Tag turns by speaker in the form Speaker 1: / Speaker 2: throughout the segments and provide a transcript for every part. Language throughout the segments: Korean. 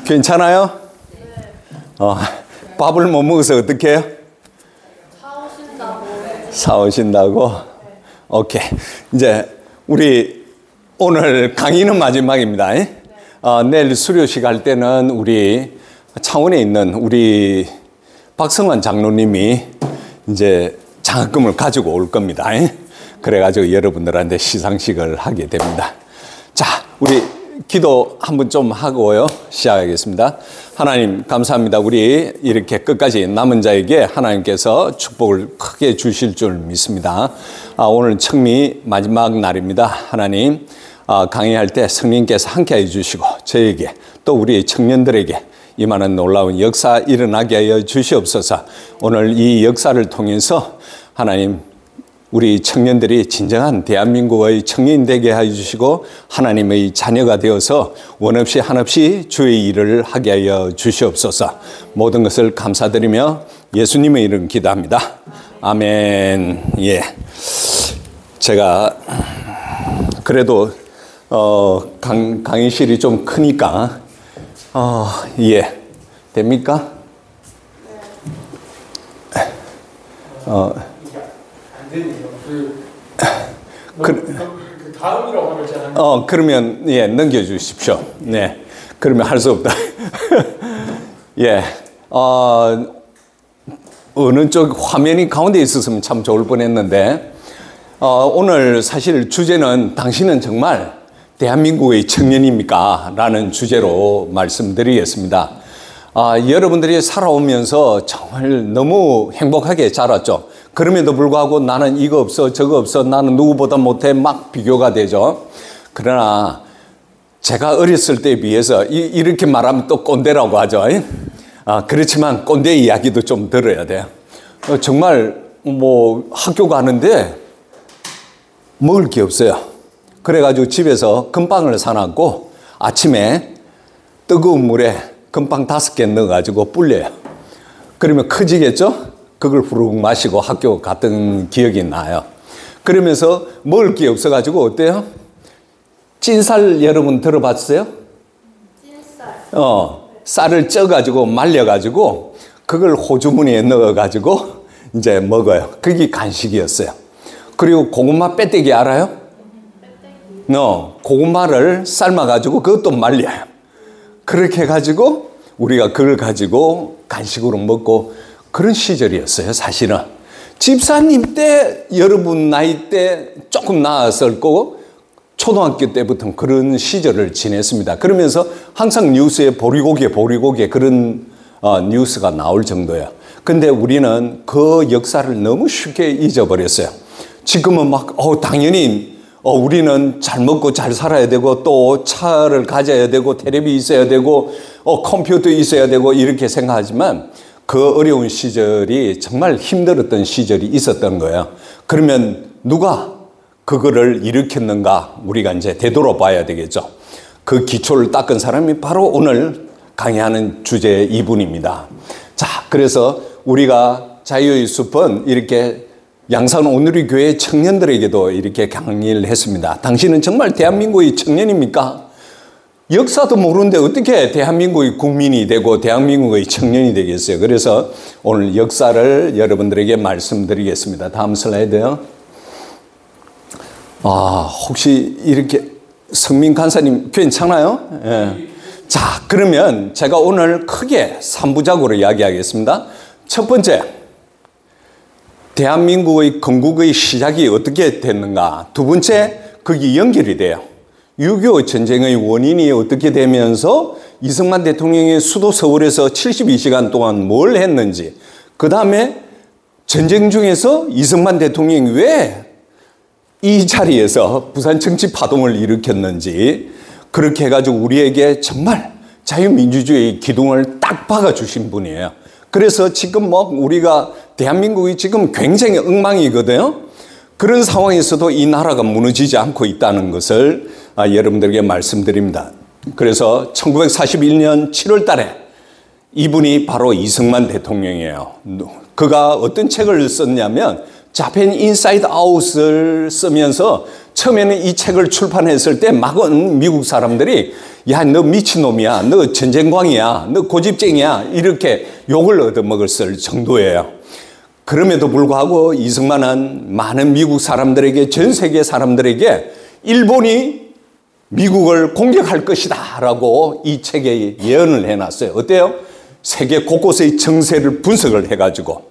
Speaker 1: 괜찮아요? 밥을 못 먹어서 어떻게 해요? 사오신다고? 오케이. 이제 우리 오늘 강의는 마지막입니다. 내일 수료식 할 때는 우리 창원에 있는 우리 박성환 장로님이 이제 장학금을 가지고 올 겁니다. 그래가지고 여러분들한테 시상식을 하게 됩니다. 자, 우리 기도 한번 좀 하고요. 시작하겠습니다. 하나님, 감사합니다. 우리 이렇게 끝까지 남은 자에게 하나님께서 축복을 크게 주실 줄 믿습니다. 오늘 청미 마지막 날입니다. 하나님, 강의할 때 성령께서 함께 해주시고 저에게 또 우리 청년들에게 임하는 놀라운 역사 일어나게 하여 주시옵소서. 오늘 이 역사를 통해서 하나님, 우리 청년들이 진정한 대한민국의 청년이 되게 해주시고 하나님의 자녀가 되어서 원없이 한없이 주의 일을 하게 하여 주시옵소서. 모든 것을 감사드리며 예수님의 이름 기도합니다. 아멘. 예. 제가 그래도 강의실이 좀 크니까 예. 됩니까?
Speaker 2: 다음이라고 하면 제가
Speaker 1: 그러면 예 넘겨주십시오. 네, 그러면 할 수 없다. 예, 어느 쪽 화면이 가운데 있었으면 참 좋을 뻔했는데 오늘 사실 주제는 당신은 정말 대한민국의 청년입니까? 라는 주제로 말씀드리겠습니다. 여러분들이 살아오면서 정말 너무 행복하게 자랐죠. 그럼에도 불구하고 나는 이거 없어 저거 없어 나는 누구보다 못해 막 비교가 되죠. 그러나 제가 어렸을 때에 비해서 이렇게 말하면 또 꼰대라고 하죠. 그렇지만 꼰대 이야기도 좀 들어야 돼요. 정말 뭐 학교 가는데 먹을 게 없어요. 그래가지고 집에서 금빵을 사놨고 아침에 뜨거운 물에 금빵 5개 넣어가지고 불려요. 그러면 커지겠죠? 그걸 후루룩 마시고 학교 갔던 기억이 나요. 그러면서 먹을 게 없어가지고 어때요? 찐쌀 여러분 들어봤어요? 찐쌀. 쌀을 쪄가지고 말려가지고 그걸 호주머니에 넣어가지고 이제 먹어요. 그게 간식이었어요. 그리고 고구마 빼떼기 알아요? 고구마를 삶아가지고 그것도 말려요. 그렇게 해가지고 우리가 그걸 가지고 간식으로 먹고 그런 시절이었어요. 사실은 집사님 때 여러분 나이 때 조금 나았을 거고 초등학교 때부터 그런 시절을 지냈습니다. 그러면서 항상 뉴스에 보리고개 그런 뉴스가 나올 정도예요. 근데 우리는 그 역사를 너무 쉽게 잊어버렸어요. 지금은 막 당연히 우리는 잘 먹고 잘 살아야 되고 또 차를 가져야 되고 텔레비 있어야 되고 컴퓨터 있어야 되고 이렇게 생각하지만 그 어려운 시절이 정말 힘들었던 시절이 있었던 거예요. 그러면 누가 그거를 일으켰는가 우리가 이제 되돌아봐야 되겠죠. 그 기초를 닦은 사람이 바로 오늘 강의하는 주제 이분입니다. 자, 그래서 우리가 자유의 숲은 이렇게 양산 오누리 교회 청년들에게도 이렇게 강의를 했습니다. 당신은 정말 대한민국의 청년입니까? 역사도 모르는데 어떻게 대한민국의 국민이 되고 대한민국의 청년이 되겠어요? 그래서 오늘 역사를 여러분들에게 말씀드리겠습니다. 다음 슬라이드요. 혹시 이렇게 성민 간사님 괜찮아요? 예. 자, 그러면 제가 오늘 크게 3부작으로 이야기하겠습니다. 첫 번째, 대한민국의 건국의 시작이 어떻게 됐는가? 두 번째, 그게 연결이 돼요. 6.25 전쟁의 원인이 어떻게 되면서 이승만 대통령이 수도 서울에서 72시간 동안 뭘 했는지, 그 다음에 전쟁 중에서 이승만 대통령이 왜 이 자리에서 부산 정치 파동을 일으켰는지, 그렇게 해가지고 우리에게 정말 자유민주주의의 기둥을 딱 박아주신 분이에요. 그래서 지금 우리가 대한민국이 지금 굉장히 엉망이거든요. 그런 상황에서도 이 나라가 무너지지 않고 있다는 것을 여러분들에게 말씀드립니다. 그래서 1941년 7월 달에 이분이 바로 이승만 대통령이에요. 그가 어떤 책을 썼냐면 자펜 인사이드 아웃을 쓰면서 처음에는 이 책을 출판했을 때 막은 미국 사람들이 야, 너 미친놈이야, 너 전쟁광이야, 너 고집쟁이야 이렇게 욕을 얻어먹었을 정도예요. 그럼에도 불구하고 이승만은 많은 미국 사람들에게, 전 세계 사람들에게 일본이 미국을 공격할 것이다 라고 이 책에 예언을 해놨어요. 어때요? 세계 곳곳의 정세를 분석을 해가지고.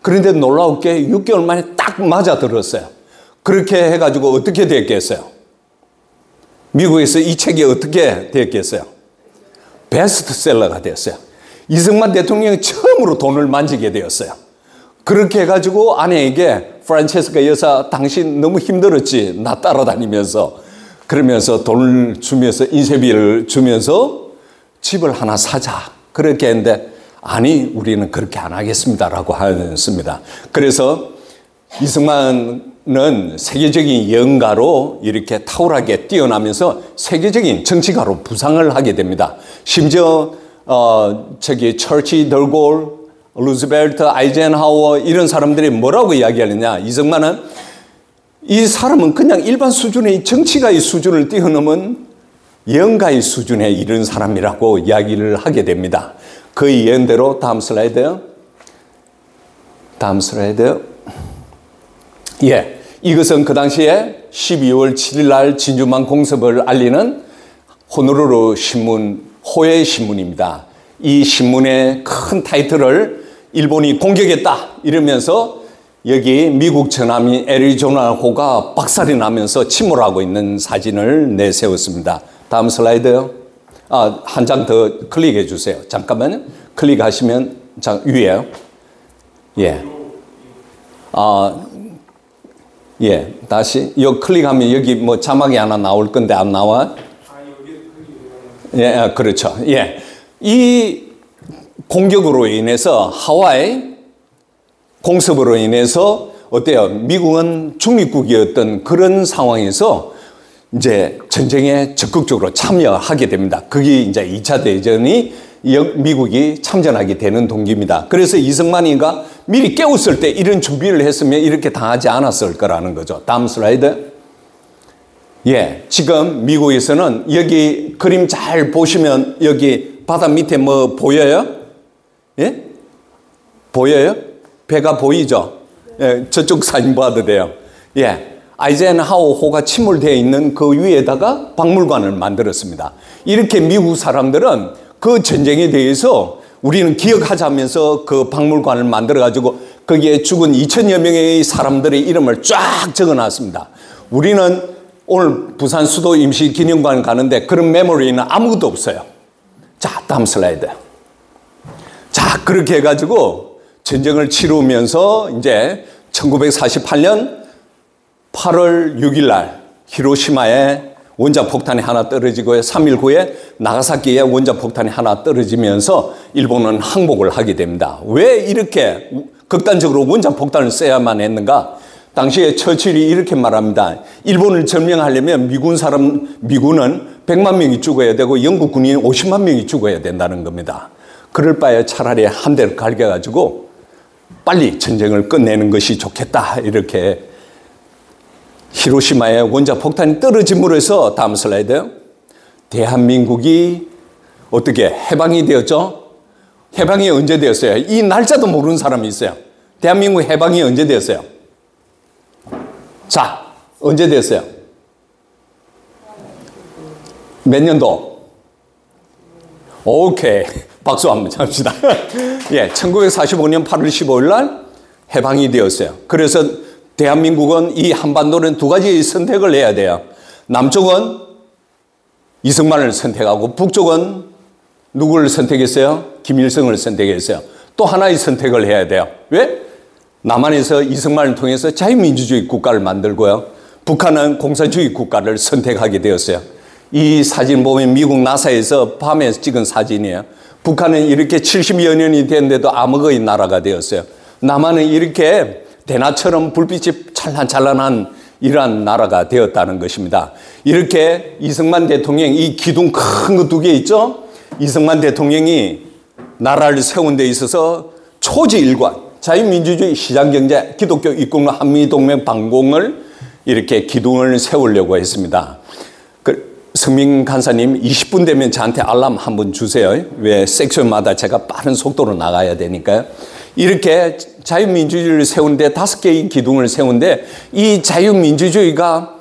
Speaker 1: 그런데 놀라웠게 6개월 만에 딱 맞아들었어요. 그렇게 해가지고 어떻게 됐겠어요? 미국에서 이 책이 어떻게 됐겠어요? 베스트셀러가 됐어요. 이승만 대통령이 처음으로 돈을 만지게 되었어요. 그렇게 해가지고 아내에게 프란체스카 여사 당신 너무 힘들었지? 나 따라다니면서. 그러면서 돈을 주면서 인쇄비를 주면서 집을 하나 사자. 그렇게 했는데 아니 우리는 그렇게 안 하겠습니다라고 하였습니다. 그래서 이승만은 세계적인 예언가로 이렇게 탁월하게 뛰어나면서 세계적인 정치가로 부상을 하게 됩니다. 심지어 처치 덜골, 루즈벨트, 아이젠하워 이런 사람들이 뭐라고 이야기하느냐. 이승만은 이 사람은 그냥 일반 수준의 정치가의 수준을 뛰어넘은 예언가의 수준에 이른 사람이라고 이야기를 하게 됩니다. 그 예언대로 다음 슬라이드요. 다음 슬라이드요. 예, 이것은 그 당시에 12월 7일 날 진주만 공습을 알리는 호노루루 신문, 호의 신문입니다. 이 신문의 큰 타이틀을 일본이 공격했다 이러면서 여기 미국 전함이 애리조나호가 박살이 나면서 침몰하고 있는 사진을 내세웠습니다. 다음 슬라이드요. 한 장 더 클릭해 주세요. 잠깐만요. 클릭하시면 위에요. 예. 예. 다시 요 클릭하면 여기 뭐 자막이 하나 나올 건데 안 나와? 예, 그렇죠. 예. 이 공격으로 인해서 하와이 공습으로 인해서 어때요? 미국은 중립국이었던 그런 상황에서 이제 전쟁에 적극적으로 참여하게 됩니다. 그게 이제 2차 대전이 미국이 참전하게 되는 동기입니다. 그래서 이승만이가 미리 깨웠을 때 이런 준비를 했으면 이렇게 당하지 않았을 거라는 거죠. 다음 슬라이드. 예, 지금 미국에서는 여기 그림 잘 보시면 여기 바다 밑에 뭐 보여요? 예? 보여요? 배가 보이죠? 예, 저쪽 사진 봐도 돼요. 예. 아이젠하워호가 침몰되어 있는 그 위에다가 박물관을 만들었습니다. 이렇게 미국 사람들은 그 전쟁에 대해서 우리는 기억하자면서 그 박물관을 만들어가지고 거기에 죽은 2천여 명의 사람들의 이름을 쫙 적어놨습니다. 우리는 오늘 부산 수도 임시기념관 가는데 그런 메모리는 아무것도 없어요. 자, 다음 슬라이드. 자, 그렇게 해가지고 전쟁을 치르면서 이제 1948년 8월 6일 날 히로시마에 원자폭탄이 하나 떨어지고요. 3일 후에 나가사키에 원자폭탄이 하나 떨어지면서 일본은 항복을 하게 됩니다. 왜 이렇게 극단적으로 원자폭탄을 쏘야만 했는가? 당시에 처칠이 이렇게 말합니다. 일본을 점령하려면 미군은 100만 명이 죽어야 되고 영국 군인 50만 명이 죽어야 된다는 겁니다. 그럴 바에 차라리 한 대를 갈겨가지고 빨리 전쟁을 끝내는 것이 좋겠다. 이렇게 히로시마에 원자폭탄이 떨어짐으로 해서 다음 슬라이드. 대한민국이 어떻게 해방이 되었죠? 해방이 언제 되었어요? 이 날짜도 모르는 사람이 있어요. 대한민국 해방이 언제 되었어요? 자, 언제 되었어요? 몇 년도? 오케이. 박수 한번 칩시다. 예, 1945년 8월 15일 날 해방이 되었어요. 그래서 대한민국은 이 한반도는 두 가지의 선택을 해야 돼요. 남쪽은 이승만을 선택하고 북쪽은 누구를 선택했어요? 김일성을 선택했어요. 또 하나의 선택을 해야 돼요. 왜? 남한에서 이승만을 통해서 자유민주주의 국가를 만들고요. 북한은 공산주의 국가를 선택하게 되었어요. 이 사진 보면 미국 나사에서 밤에 찍은 사진이에요. 북한은 이렇게 70여 년이 됐는데도 암흑의 나라가 되었어요. 남한은 이렇게 대나처럼 불빛이 찬란찬란한 이러한 나라가 되었다는 것입니다. 이렇게 이승만 대통령 이 기둥 큰 거 두 개 있죠? 이승만 대통령이 나라를 세운 데 있어서 초지일관, 자유민주주의 시장경제 기독교 이끌는 한미동맹 방공을 이렇게 기둥을 세우려고 했습니다. 성민 간사님 20분 되면 저한테 알람 한번 주세요. 왜 섹션마다 제가 빠른 속도로 나가야 되니까요. 이렇게 자유민주주의를 세우는데 5개의 기둥을 세우는데 이 자유민주주의가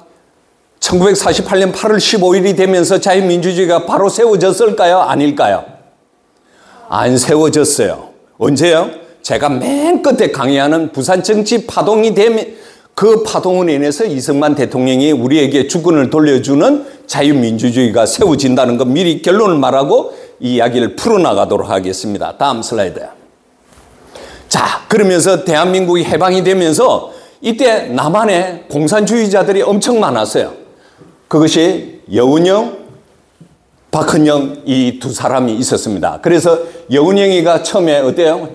Speaker 1: 1948년 8월 15일이 되면서 자유민주주의가 바로 세워졌을까요? 아닐까요? 안 세워졌어요. 언제요? 제가 맨 끝에 강의하는 부산 정치 파동이 되면 그 파동으로 인해서 이승만 대통령이 우리에게 주권을 돌려주는 자유민주주의가 세워진다는 거 미리 결론을 말하고 이 이야기를 풀어나가도록 하겠습니다. 다음 슬라이드. 자, 그러면서 대한민국이 해방이 되면서 이때 남한에 공산주의자들이 엄청 많았어요. 그것이 여운형, 박헌영 이 두 사람이 있었습니다. 그래서 여운형이가 처음에 어때요?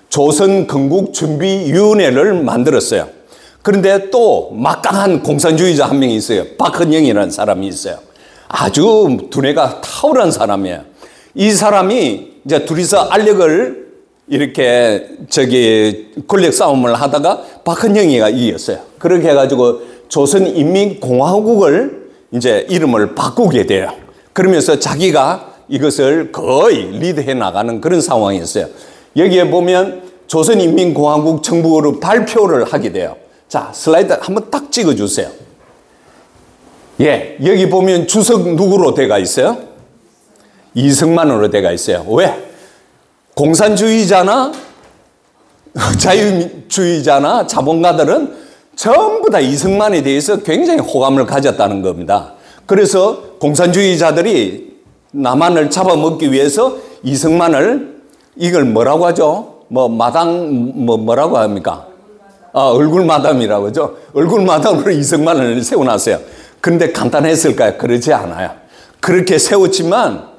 Speaker 1: 조선건국준비위원회를 만들었어요. 그런데 또 막강한 공산주의자 한 명이 있어요. 박헌영이라는 사람이 있어요. 아주 두뇌가 탁월한 사람이에요. 이 사람이 이제 둘이서 알력을 이렇게 권력 싸움을 하다가 박헌영이가 이겼어요. 그렇게 해가지고 조선인민공화국을 이제 이름을 바꾸게 돼요. 그러면서 자기가 이것을 거의 리드해 나가는 그런 상황이었어요. 여기에 보면 조선인민공화국 정부로 발표를 하게 돼요. 자, 슬라이드 한번 딱 찍어주세요. 예, 여기 보면 주석 누구로 돼가 있어요? 이승만으로 돼가 있어요. 왜? 공산주의자나 자유주의자나 자본가들은 전부 다 이승만에 대해서 굉장히 호감을 가졌다는 겁니다. 그래서 공산주의자들이 남한을 잡아먹기 위해서 이승만을 이걸 뭐라고 하죠? 뭐라고 합니까? 얼굴 마담이라고 하죠. 얼굴 마담으로 이승만을 세워놨어요. 그런데 간단했을까요? 그렇지 않아요. 그렇게 세웠지만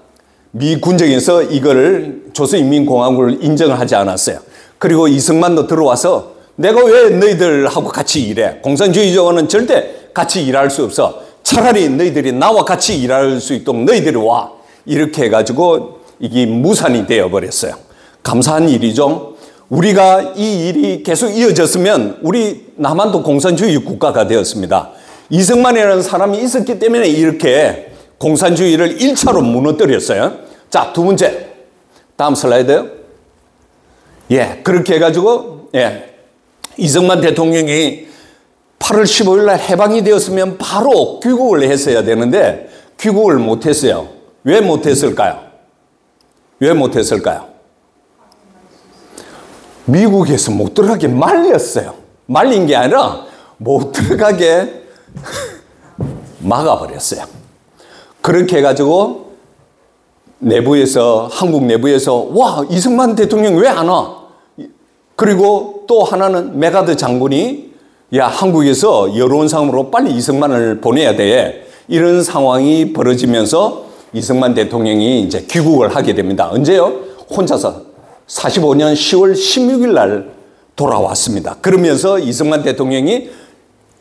Speaker 1: 미 군정에서 이거를 조선인민공화국을 인정을 하지 않았어요. 그리고 이승만도 들어와서 내가 왜 너희들하고 같이 일해? 공산주의자와는 절대 같이 일할 수 없어. 차라리 너희들이 나와 같이 일할 수 있도록 너희들이 와. 이렇게 해가지고 이게 무산이 되어버렸어요. 감사한 일이죠. 우리가 이 일이 계속 이어졌으면 우리 남한도 공산주의 국가가 되었습니다. 이승만이라는 사람이 있었기 때문에 이렇게 공산주의를 1차로 무너뜨렸어요. 자, 두 번째. 다음 슬라이드요. 예, 그렇게 해가지고, 예, 이승만 대통령이 8월 15일 날 해방이 되었으면 바로 귀국을 했어야 되는데 귀국을 못했어요. 왜 못했을까요? 왜 못했을까요? 미국에서 못 들어가게 말렸어요. 말린 게 아니라 못 들어가게 막아버렸어요. 그렇게 해가지고 내부에서, 한국 내부에서 와, 이승만 대통령 왜 안 와? 그리고 또 하나는 메가드 장군이 야, 한국에서 여론상으로 빨리 이승만을 보내야 돼. 이런 상황이 벌어지면서 이승만 대통령이 이제 귀국을 하게 됩니다. 언제요? 혼자서 45년 10월 16일 날 돌아왔습니다. 그러면서 이승만 대통령이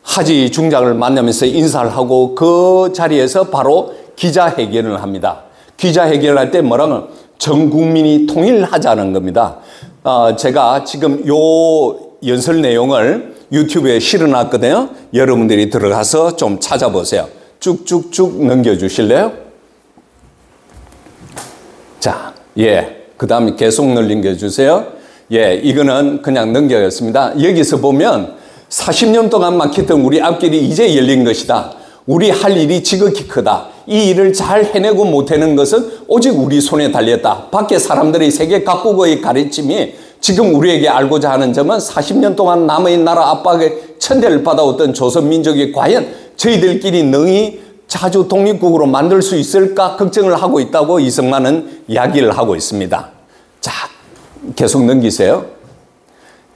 Speaker 1: 하지 중장을 만나면서 인사를 하고 그 자리에서 바로 기자회견을 합니다. 기자회견을 할 때 뭐라면 전 국민이 통일하자는 겁니다. 제가 지금 요 연설 내용을 유튜브에 실어놨거든요. 여러분들이 들어가서 좀 찾아보세요. 쭉쭉쭉 넘겨주실래요? 자, 예. 그 다음에 계속 넘겨주세요. 예, 이거는 그냥 넘겨였습니다. 여기서 보면 40년 동안 막혔던 우리 앞길이 이제 열린 것이다. 우리 할 일이 지극히 크다. 이 일을 잘 해내고 못해낸 것은 오직 우리 손에 달렸다. 밖에 사람들이 세계 각국의 가르침이 지금 우리에게 알고자 하는 점은 40년 동안 남의 나라 압박에 천대를 받아왔던 조선민족이 과연 저희들끼리 능히 자주 독립국으로 만들 수 있을까 걱정을 하고 있다고 이승만은 이야기를 하고 있습니다. 자, 계속 넘기세요.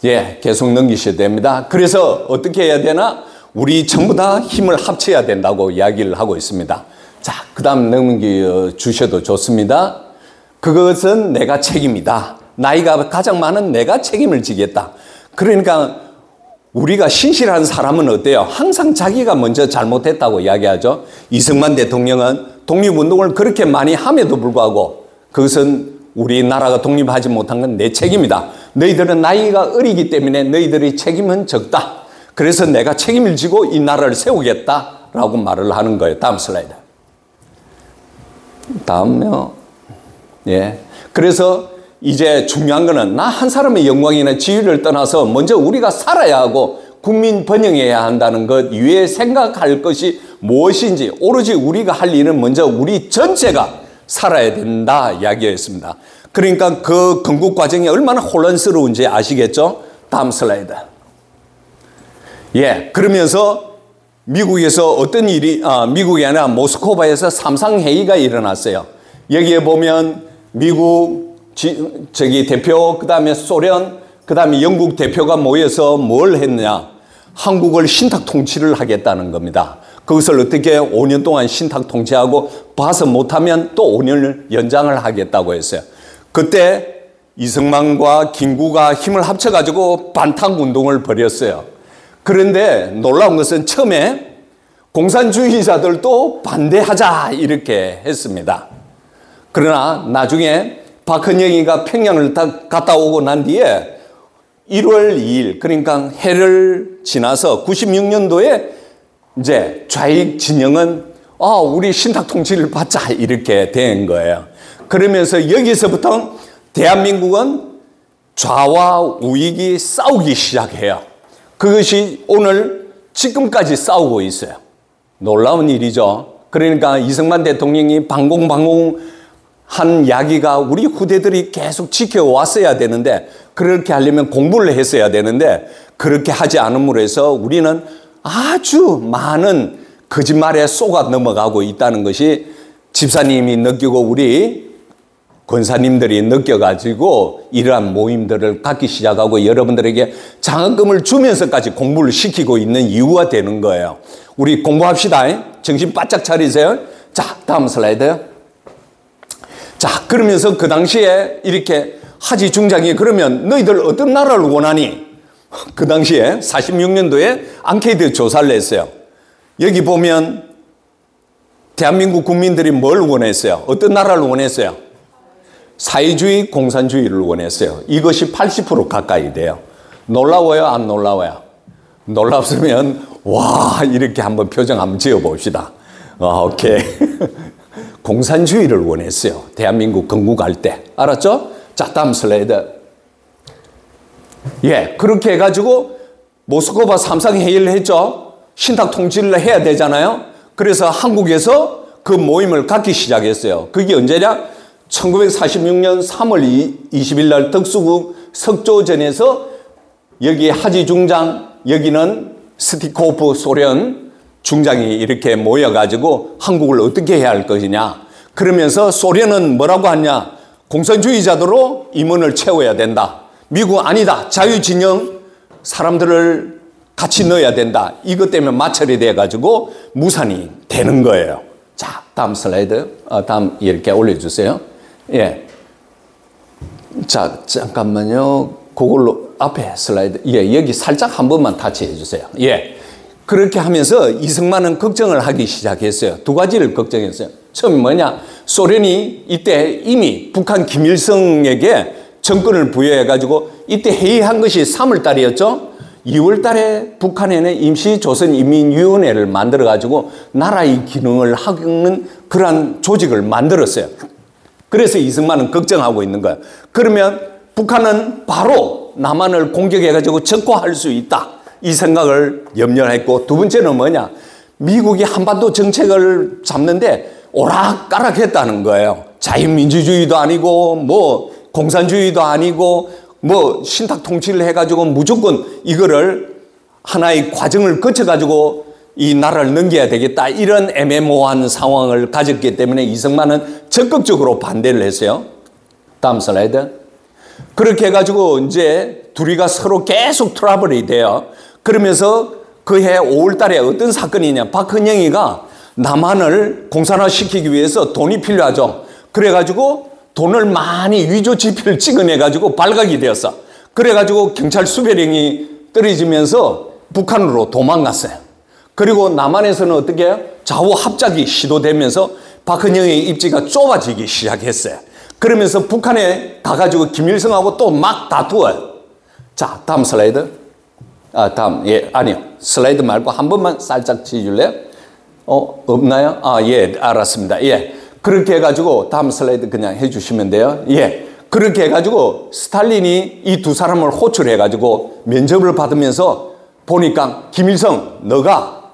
Speaker 1: 예, 계속 넘기셔야 됩니다. 그래서 어떻게 해야 되나? 우리 전부 다 힘을 합쳐야 된다고 이야기를 하고 있습니다. 자, 그 다음 넘겨주셔도 좋습니다. 그것은 내가 책임이다. 나이가 가장 많은 내가 책임을 지겠다. 그러니까 우리가 신실한 사람은 어때요? 항상 자기가 먼저 잘못했다고 이야기하죠. 이승만 대통령은 독립운동을 그렇게 많이 함에도 불구하고 그것은 우리나라가 독립하지 못한 건 내 책임이다. 너희들은 나이가 어리기 때문에 너희들의 책임은 적다. 그래서 내가 책임을 지고 이 나라를 세우겠다라고 말을 하는 거예요. 다음 슬라이드. 다음요. 예. 그래서 이제 중요한 거는 나 한 사람의 영광이나 지위를 떠나서 먼저 우리가 살아야 하고 국민 번영해야 한다는 것 위에 생각할 것이 무엇인지 오로지 우리가 할 일은 먼저 우리 전체가 살아야 된다 이야기했습니다. 그러니까 그 건국 과정이 얼마나 혼란스러운지 아시겠죠? 다음 슬라이드. 예, 그러면서 미국에서 어떤 일이, 미국이 아니라 모스크바에서 삼상회의가 일어났어요. 여기에 보면 미국 대표, 그 다음에 소련, 그 다음에 영국 대표가 모여서 뭘 했느냐. 한국을 신탁 통치를 하겠다는 겁니다. 그것을 어떻게 5년 동안 신탁 통치하고 봐서 못하면 또 5년을 연장을 하겠다고 했어요. 그때 이승만과 김구가 힘을 합쳐가지고 반탁운동을 벌였어요. 그런데 놀라운 것은 처음에 공산주의자들도 반대하자 이렇게 했습니다. 그러나 나중에 박헌영이가 평양을 갔다 오고 난 뒤에 1월 2일 그러니까 해를 지나서 96년도에 이제 좌익 진영은 우리 신탁 통치를 받자 이렇게 된 거예요. 그러면서 여기서부터 대한민국은 좌와 우익이 싸우기 시작해요. 그것이 오늘 지금까지 싸우고 있어요. 놀라운 일이죠. 그러니까 이승만 대통령이 방공한 이야기가 우리 후대들이 계속 지켜왔어야 되는데 그렇게 하려면 공부를 했어야 되는데 그렇게 하지 않음으로 해서 우리는 아주 많은 거짓말에 속아 넘어가고 있다는 것이 집사님이 느끼고 우리 권사님들이 느껴가지고 이러한 모임들을 갖기 시작하고 여러분들에게 장학금을 주면서까지 공부를 시키고 있는 이유가 되는 거예요. 우리 공부합시다. 정신 바짝 차리세요. 자, 다음 슬라이드. 자, 그러면서 그 당시에 이렇게 하지 중장이 그러면 너희들 어떤 나라를 원하니? 그 당시에 46년도에 앙케이트 조사를 했어요. 여기 보면 대한민국 국민들이 뭘 원했어요? 어떤 나라를 원했어요? 사회주의, 공산주의를 원했어요. 이것이 80% 가까이 돼요. 놀라워요? 안 놀라워요? 놀랍으면 와 이렇게 한번 표정 한번 지어봅시다. 오케이. 공산주의를 원했어요. 대한민국 건국할 때. 알았죠? 자, 다음 슬라이드. 예, 그렇게 해가지고 모스크바 삼상회의를 했죠. 신탁 통치를 해야 되잖아요. 그래서 한국에서 그 모임을 갖기 시작했어요. 그게 언제냐? 1946년 3월 20일 날 덕수궁 석조전에서 여기 하지 중장, 여기는 스티코프 소련 중장이 이렇게 모여가지고 한국을 어떻게 해야 할 것이냐. 그러면서 소련은 뭐라고 하냐. 공산주의자들로 임원을 채워야 된다. 미국 아니다. 자유진영 사람들을 같이 넣어야 된다. 이것 때문에 마찰이 돼가지고 무산이 되는 거예요. 자, 다음 슬라이드. 다음 이렇게 올려주세요. 예. 자, 잠깐만요. 그걸로 앞에 슬라이드. 예, 여기 살짝 한 번만 타치해 주세요. 예. 그렇게 하면서 이승만은 걱정을 하기 시작했어요. 두 가지를 걱정했어요. 처음이 뭐냐? 소련이 이때 이미 북한 김일성에게 정권을 부여해가지고 이때 회의한 것이 3월 달이었죠. 2월 달에 북한에는 임시조선인민위원회를 만들어가지고 나라의 기능을 하는 그러한 조직을 만들었어요. 그래서 이승만은 걱정하고 있는 거예요. 그러면 북한은 바로 남한을 공격해가지고 적화할 수 있다. 이 생각을 염려했고 두 번째는 뭐냐. 미국이 한반도 정책을 잡는데 오락가락했다는 거예요. 자유민주주의도 아니고 뭐 공산주의도 아니고 뭐 신탁 통치를 해가지고 무조건 이거를 하나의 과정을 거쳐가지고 이 나라를 넘겨야 되겠다. 이런 애매모호한 상황을 가졌기 때문에 이승만은 적극적으로 반대를 했어요. 다음 슬라이드. 그렇게 해가지고 이제 둘이가 서로 계속 트러블이 돼요. 그러면서 그해 5월 달에 어떤 사건이냐. 박헌영이가 남한을 공산화시키기 위해서 돈이 필요하죠. 그래가지고 돈을 많이 위조 지표를 찍어내가지고 발각이 되었어. 그래가지고 경찰 수배령이 떨어지면서 북한으로 도망갔어요. 그리고 남한에서는 어떻게 해요? 좌우 합작이 시도되면서 박헌영의 입지가 좁아지기 시작했어요. 그러면서 북한에 가가지고 김일성하고 또 막 다투어요. 자, 다음 슬라이드. 다음. 예, 아니요. 슬라이드 말고 한 번만 살짝 지어줄래요? 없나요? 예, 알았습니다. 예. 그렇게 해가지고 다음 슬라이드 그냥 해주시면 돼요. 예. 그렇게 해가지고 스탈린이 이 두 사람을 호출해가지고 면접을 받으면서 보니까 김일성, 너가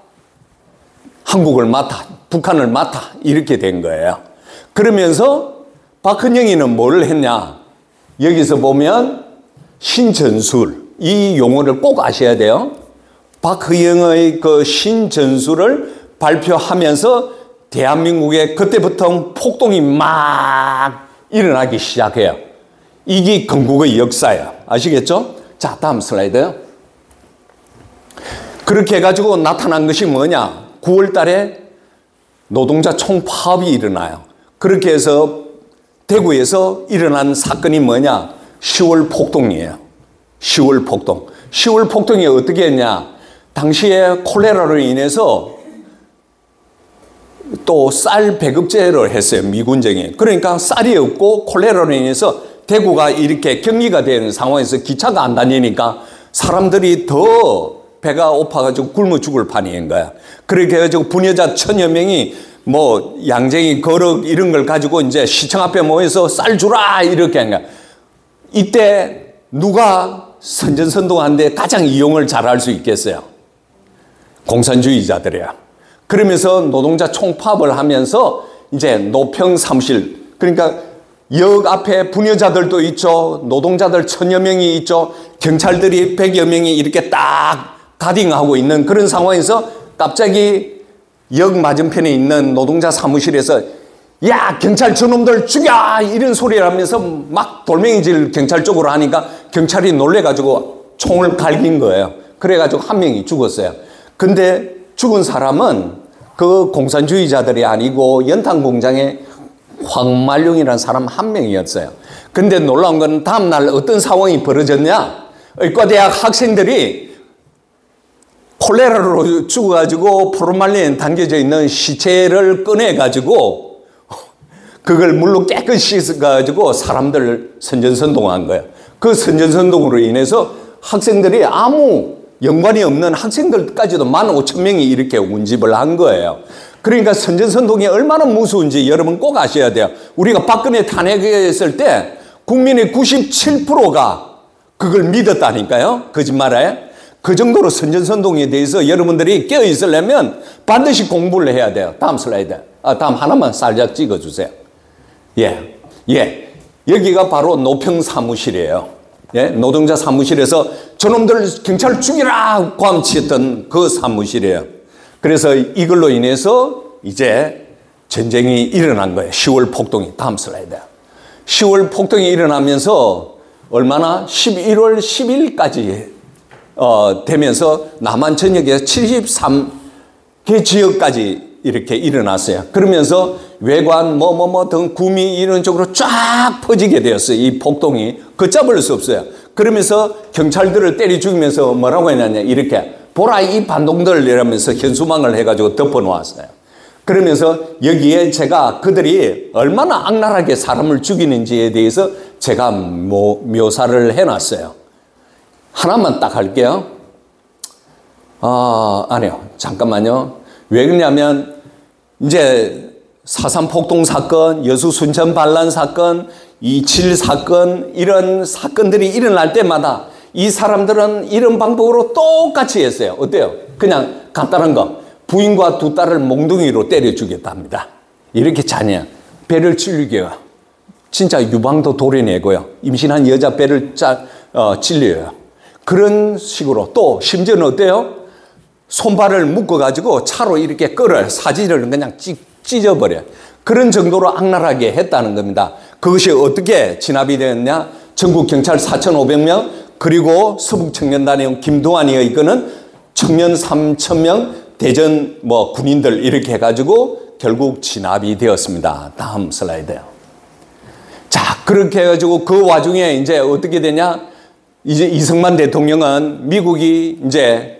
Speaker 1: 한국을 맡아, 북한을 맡아, 이렇게 된 거예요. 그러면서 박헌영이는 뭘 했냐? 여기서 보면 신전술, 이 용어를 꼭 아셔야 돼요. 박헌영의 그 신전술을 발표하면서 대한민국에 그때부터 폭동이 막 일어나기 시작해요. 이게 건국의 역사예요. 아시겠죠? 자, 다음 슬라이드요. 그렇게 해가지고 나타난 것이 뭐냐? 9월 달에 노동자 총파업이 일어나요. 그렇게 해서 대구에서 일어난 사건이 뭐냐? 10월 폭동이에요. 10월 폭동. 10월 폭동이 어떻게 했냐? 당시에 콜레라로 인해서 또 쌀 배급제를 했어요. 미군정이. 그러니까 쌀이 없고 콜레라로 인해서 대구가 이렇게 격리가 되는 상황에서 기차가 안 다니니까 사람들이 더 배가 고파가지고 굶어 죽을 판인 거야. 그렇게 해가지고 부녀자 1000여 명이 뭐 양쟁이 거럭 이런 걸 가지고 이제 시청 앞에 모여서 쌀 주라 이렇게 한 거야. 이때 누가 선전선동하는데 가장 이용을 잘할 수 있겠어요? 공산주의자들이야. 그러면서 노동자 총파업을 하면서 이제 노평 사무실, 그러니까 역 앞에 부녀자들도 있죠. 노동자들 1000여 명이 있죠. 경찰들이 100여 명이 이렇게 딱 가딩하고 있는 그런 상황에서 갑자기 역 맞은편에 있는 노동자 사무실에서 야, 경찰 저놈들 죽여! 이런 소리를 하면서 막 돌멩이질 경찰 쪽으로 하니까 경찰이 놀래가지고 총을 갈긴 거예요. 그래가지고 한 명이 죽었어요. 근데 죽은 사람은 그 공산주의자들이 아니고 연탄 공장에 황말룡이라는 사람 한 명이었어요. 근데 놀라운 건 다음날 어떤 상황이 벌어졌냐? 의과대학 학생들이 콜레라로 죽어가지고 포르말린 담겨져 있는 시체를 꺼내가지고 그걸 물로 깨끗이 씻어가지고 사람들을 선전선동한 거예요. 그 선전선동으로 인해서 학생들이 아무 연관이 없는 학생들까지도 15,000명이 이렇게 운집을 한 거예요. 그러니까 선전선동이 얼마나 무서운지 여러분 꼭 아셔야 돼요. 우리가 박근혜 탄핵했을 때 국민의 97%가 그걸 믿었다니까요. 거짓말에. 그 정도로 선전선동에 대해서 여러분들이 깨어있으려면 반드시 공부를 해야 돼요. 다음 슬라이드. 다음 하나만 살짝 찍어주세요. 예. 여기가 바로 노평 사무실이에요. 예? 노동자 사무실에서 저놈들 경찰 죽이라 고함치었던 그 사무실이에요. 그래서 이걸로 인해서 이제 전쟁이 일어난 거예요. 10월 폭동이. 다음 슬라이드. 10월 폭동이 일어나면서 얼마나 11월 10일까지 되면서 남한 전역에서 73개 지역까지 이렇게 일어났어요. 그러면서 외관 등 구미 이런 쪽으로 쫙 퍼지게 되었어요. 이 폭동이 걷잡을 수 없어요. 그러면서 경찰들을 때려 죽이면서 뭐라고 했냐면 이렇게 보라 이 반동들 이러면서 현수막을 해가지고 덮어놓았어요. 그러면서 여기에 제가 그들이 얼마나 악랄하게 사람을 죽이는지에 대해서 제가 묘사를 해놨어요. 하나만 딱 할게요. 아니요. 잠깐만요. 왜 그러냐면 이제 4.3 폭동 사건, 여수 순천 반란 사건, 2.7 사건 이런 사건들이 일어날 때마다 이 사람들은 이런 방법으로 똑같이 했어요. 어때요? 그냥 간단한 거. 부인과 두 딸을 몽둥이로 때려 죽였답니다. 이렇게 잔인한 배를 찔리게요. 진짜 유방도 도려내고요. 임신한 여자 배를 찔려요. 그런 식으로 또 심지어는 어때요? 손발을 묶어가지고 차로 이렇게 끌어요. 사지를 그냥 찢어버려요. 그런 정도로 악랄하게 했다는 겁니다. 그것이 어떻게 진압이 되었냐? 전국 경찰 4,500명 그리고 서북청년단의 김동완이 이끄는 청년 3,000명 대전 군인들 이렇게 해가지고 결국 진압이 되었습니다. 다음 슬라이드요. 자, 그렇게 해가지고 그 와중에 이제 어떻게 되냐? 이제 이승만 대통령은 미국이 이제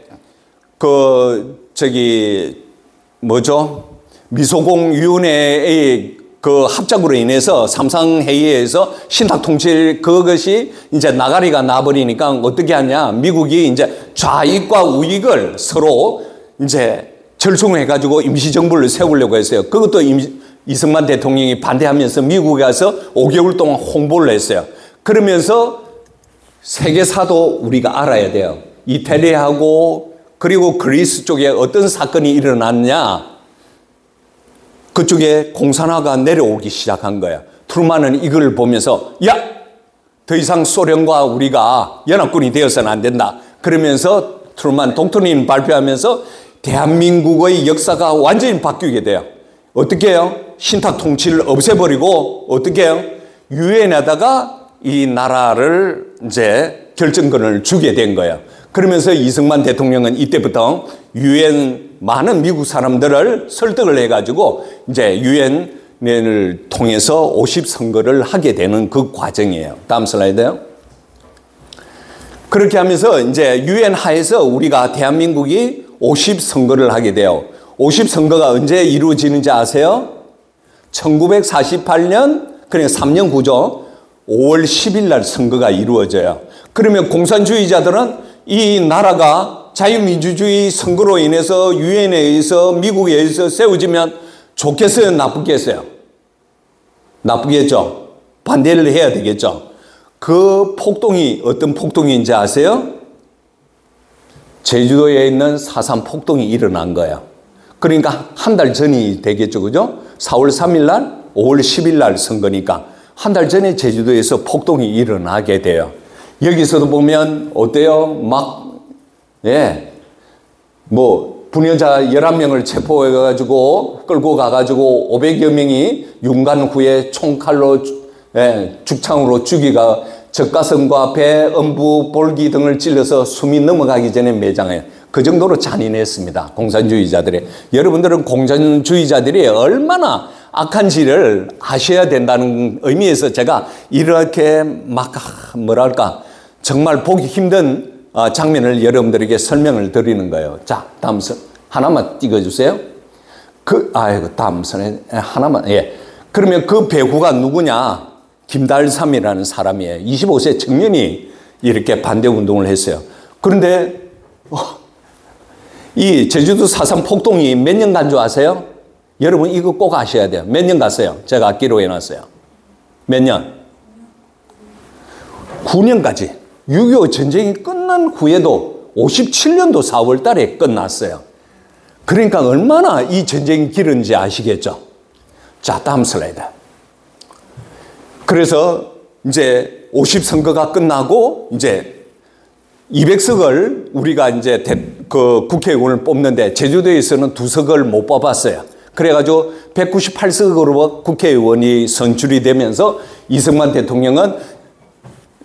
Speaker 1: 미소공 위원회의 그 합작으로 인해서 삼상회의에서 신탁통칠 그것이 이제 나가리가 나버리니까 어떻게 하냐. 미국이 이제 좌익과 우익을 서로 이제 절충해가지고 임시정부를 세우려고 했어요. 그것도 이승만 대통령이 반대하면서 미국에 가서 5개월 동안 홍보를 했어요. 그러면서 세계사도 우리가 알아야 돼요. 이태리하고 그리고 그리스 쪽에 어떤 사건이 일어났냐. 그쪽에 공산화가 내려오기 시작한 거예요. 트루만은 이걸 보면서 야! 더 이상 소련과 우리가 연합군이 되어서는 안 된다. 그러면서 트루만 독트린 발표하면서 대한민국의 역사가 완전히 바뀌게 돼요. 어떻게 해요? 신탁 통치를 없애버리고 어떻게 해요? 유엔에다가 이 나라를 이제 결정권을 주게 된 거예요. 그러면서 이승만 대통령은 이때부터 유엔 많은 미국 사람들을 설득을 해가지고 이제 유엔을 통해서 50선거를 하게 되는 그 과정이에요. 다음 슬라이드요. 그렇게 하면서 이제 유엔 하에서 우리가 대한민국이 50선거를 하게 돼요. 50선거가 언제 이루어지는지 아세요? 1948년, 그러니까 3년 후죠. 5월 10일 날 선거가 이루어져요. 그러면 공산주의자들은 이 나라가 자유민주주의 선거로 인해서 유엔에 의해서 미국에 의해서 세워지면 좋겠어요? 나쁘겠어요? 나쁘겠죠? 반대를 해야 되겠죠? 그 폭동이 어떤 폭동인지 아세요? 제주도에 있는 4.3 폭동이 일어난 거예요. 그러니까 한 달 전이 되겠죠. 그죠? 4월 3일 날, 5월 10일 날 선거니까 한 달 전에 제주도에서 폭동이 일어나게 돼요. 여기서도 보면 어때요? 분여자 11명을 체포해가지고 끌고 가가지고 500여 명이 윤관 후에 총칼로 죽창으로 죽이가 젖가슴과 배, 엄부, 볼기 등을 찔러서 숨이 넘어가기 전에 매장해요. 그 정도로 잔인했습니다. 공산주의자들이. 여러분들은 공산주의자들이 얼마나 악한지를 아셔야 된다는 의미에서 제가 이렇게 정말 보기 힘든 장면을 여러분들에게 설명을 드리는 거예요. 자, 다음 선 하나만 띄워주세요. 다음 선에 하나만. 예. 그러면 그 배후가 누구냐? 김달삼이라는 사람이에요. 25세 청년이 이렇게 반대 운동을 했어요. 그런데 이 제주도 4.3 폭동이 몇 년 간 줄 아세요? 여러분 이거 꼭 아셔야 돼요. 몇 년 갔어요? 제가 기록해놨어요. 몇 년? 9년까지. 6.25 전쟁이 끝난 후에도 57년도 4월 달에 끝났어요. 그러니까 얼마나 이 전쟁이 길은지 아시겠죠? 자, 다음 슬라이드. 그래서 이제 50선거가 끝나고 이제 200석을 우리가 이제 그 국회의원을 뽑는데 제주도에서는 2석을 못 뽑았어요. 그래가지고 198석으로 국회의원이 선출이 되면서 이승만 대통령은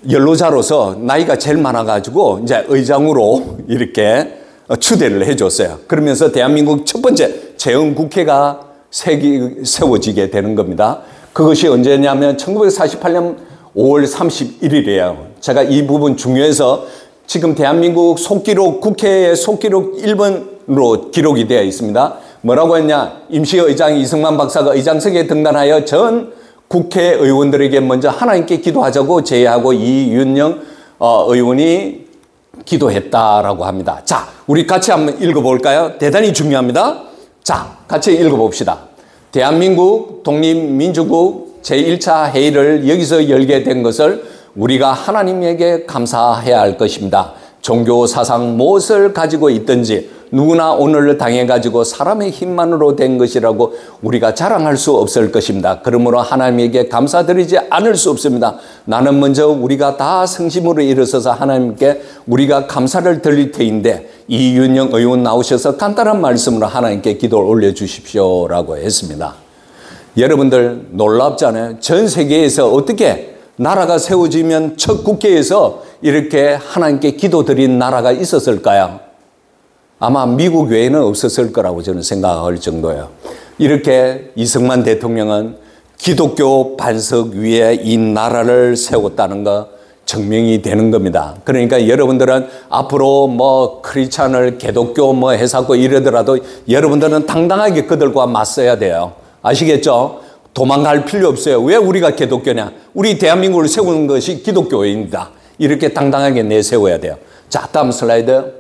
Speaker 1: 연로자로서 나이가 제일 많아가지고 이제 의장으로 이렇게 추대를 해줬어요. 그러면서 대한민국 첫 번째 재헌국회가 세워지게 되는 겁니다. 그것이 언제냐면 1948년 5월 31일이에요. 제가 이 부분 중요해서 지금 대한민국 속기록, 국회의 속기록 1번으로 기록이 되어 있습니다. 뭐라고 했냐? 임시의장 이승만 박사가 의장석에 등단하여 전 국회의원들에게 먼저 하나님께 기도하자고 제의하고 이윤영 의원이 기도했다라고 합니다. 자, 우리 같이 한번 읽어볼까요? 대단히 중요합니다. 자, 같이 읽어봅시다. 대한민국 독립민주국 제1차 회의를 여기서 열게 된 것을 우리가 하나님에게 감사해야 할 것입니다. 종교 사상 무엇을 가지고 있든지 누구나 오늘을 당해가지고 사람의 힘만으로 된 것이라고 우리가 자랑할 수 없을 것입니다. 그러므로 하나님에게 감사드리지 않을 수 없습니다. 나는 먼저 우리가 다 성심으로 일어서서 하나님께 우리가 감사를 드릴 터인데 이윤영 의원 나오셔서 간단한 말씀으로 하나님께 기도를 올려주십시오라고 했습니다. 여러분들 놀랍잖아요. 전 세계에서 어떻게 나라가 세워지면 첫 국회에서 이렇게 하나님께 기도드린 나라가 있었을까요? 아마 미국 외에는 없었을 거라고 저는 생각할 정도예요. 이렇게 이승만 대통령은 기독교 반석 위에 이 나라를 세웠다는 거 증명이 되는 겁니다. 그러니까 여러분들은 앞으로 크리스찬을 기독교 해사고 이러더라도 여러분들은 당당하게 그들과 맞서야 돼요. 아시겠죠? 도망갈 필요 없어요. 왜 우리가 기독교냐? 우리 대한민국을 세우는 것이 기독교입니다. 이렇게 당당하게 내세워야 돼요. 자, 다음 슬라이드.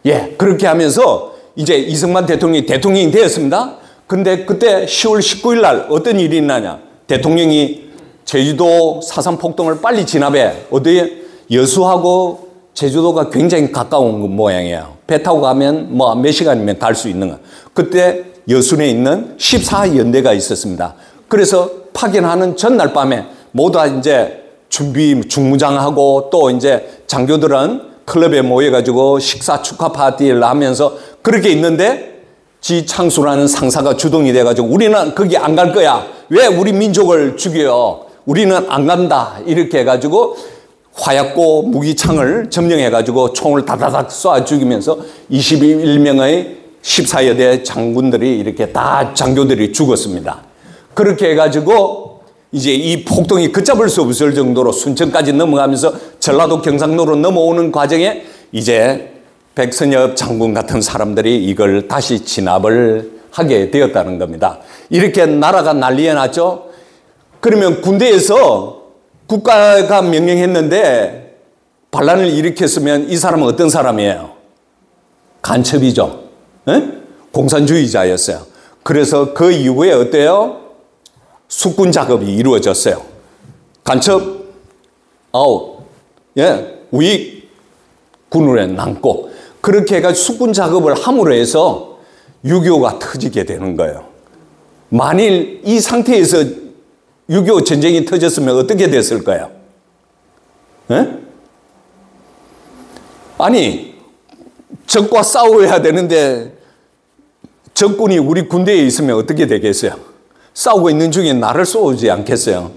Speaker 1: 예, 그렇게 하면서 이제 이승만 대통령이 되었습니다. 근데 그때 10월 19일 날 어떤 일이 있나냐? 대통령이 제주도 사상 폭동을 빨리 진압해. 어디에? 여수하고 제주도가 굉장히 가까운 모양이에요. 배 타고 가면 뭐 몇 시간이면 갈 수 있는 거. 그때 여순에 있는 14연대가 있었습니다. 그래서 파견하는 전날 밤에 모두 다 이제 준비 중무장하고 또 이제 장교들은 클럽에 모여가지고 식사 축하 파티를 하면서 그렇게 있는데 지창수라는 상사가 주동이 돼가지고 우리는 거기 안 갈 거야. 왜 우리 민족을 죽여? 우리는 안 간다. 이렇게 해가지고 화약고 무기창을 점령해가지고 총을 다다닥 쏴 죽이면서 21명의 14여대 장군들이 이렇게 다 장교들이 죽었습니다. 그렇게 해가지고 이제 이 폭동이 걷잡을 수 없을 정도로 순천까지 넘어가면서 전라도 경상도로 넘어오는 과정에 이제 백선엽 장군 같은 사람들이 이걸 다시 진압을 하게 되었다는 겁니다. 이렇게 나라가 난리에 났죠. 그러면 군대에서 국가가 명령했는데 반란을 일으켰으면 이 사람은 어떤 사람이에요? 간첩이죠. 에? 공산주의자였어요. 그래서 그 이후에 어때요? 숙군 작업이 이루어졌어요. 간첩 아웃, 예, 우익 군으로 남고 그렇게 해가지고 숙군 작업을 함으로 해서 6.25가 터지게 되는 거예요. 만일 이 상태에서 6.25 전쟁이 터졌으면 어떻게 됐을까요? 예? 아니, 적과 싸워야 되는데 적군이 우리 군대에 있으면 어떻게 되겠어요? 싸우고 있는 중에 나를 쏘지 않겠어요?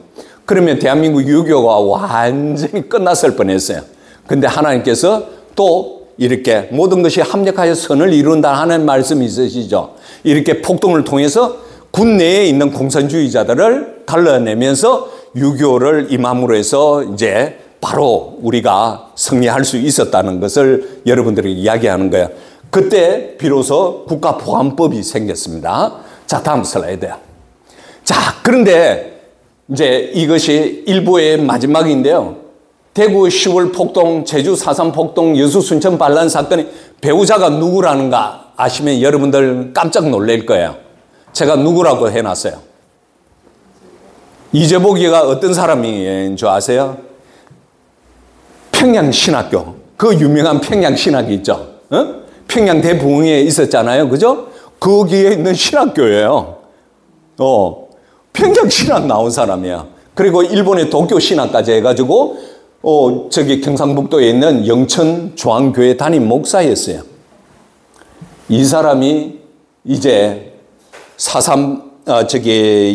Speaker 1: 그러면 대한민국 6.25가 완전히 끝났을 뻔했어요. 근데 하나님께서 또 이렇게 모든 것이 합력하여 선을 이룬다 하는 말씀이 있으시죠. 이렇게 폭동을 통해서 군 내에 있는 공산주의자들을 갈라내면서 6.25를 임함으로 해서 이제 바로 우리가 승리할 수 있었다는 것을 여러분들에게 이야기하는 거예요. 그때 비로소 국가보안법이 생겼습니다. 자, 다음 슬라이드요. 자, 그런데 이제 이것이 일부의 마지막인데요. 대구 10월 폭동, 제주 4.3 폭동, 여수 순천 반란 사건의 배우자가 누구라는가 아시면 여러분들 깜짝 놀랄 거예요. 제가 누구라고 해놨어요. 이재복이가 어떤 사람인 줄 아세요? 평양신학교, 그 유명한 평양신학이 있죠. 평양대부흥에 있었잖아요. 그죠? 거기에 있는 신학교예요. 평양신학 나온 사람이야. 그리고 일본의 도쿄신학까지 해가지고 저기 경상북도에 있는 영천중앙교회 담임 목사였어요. 이 사람이 이제 4.3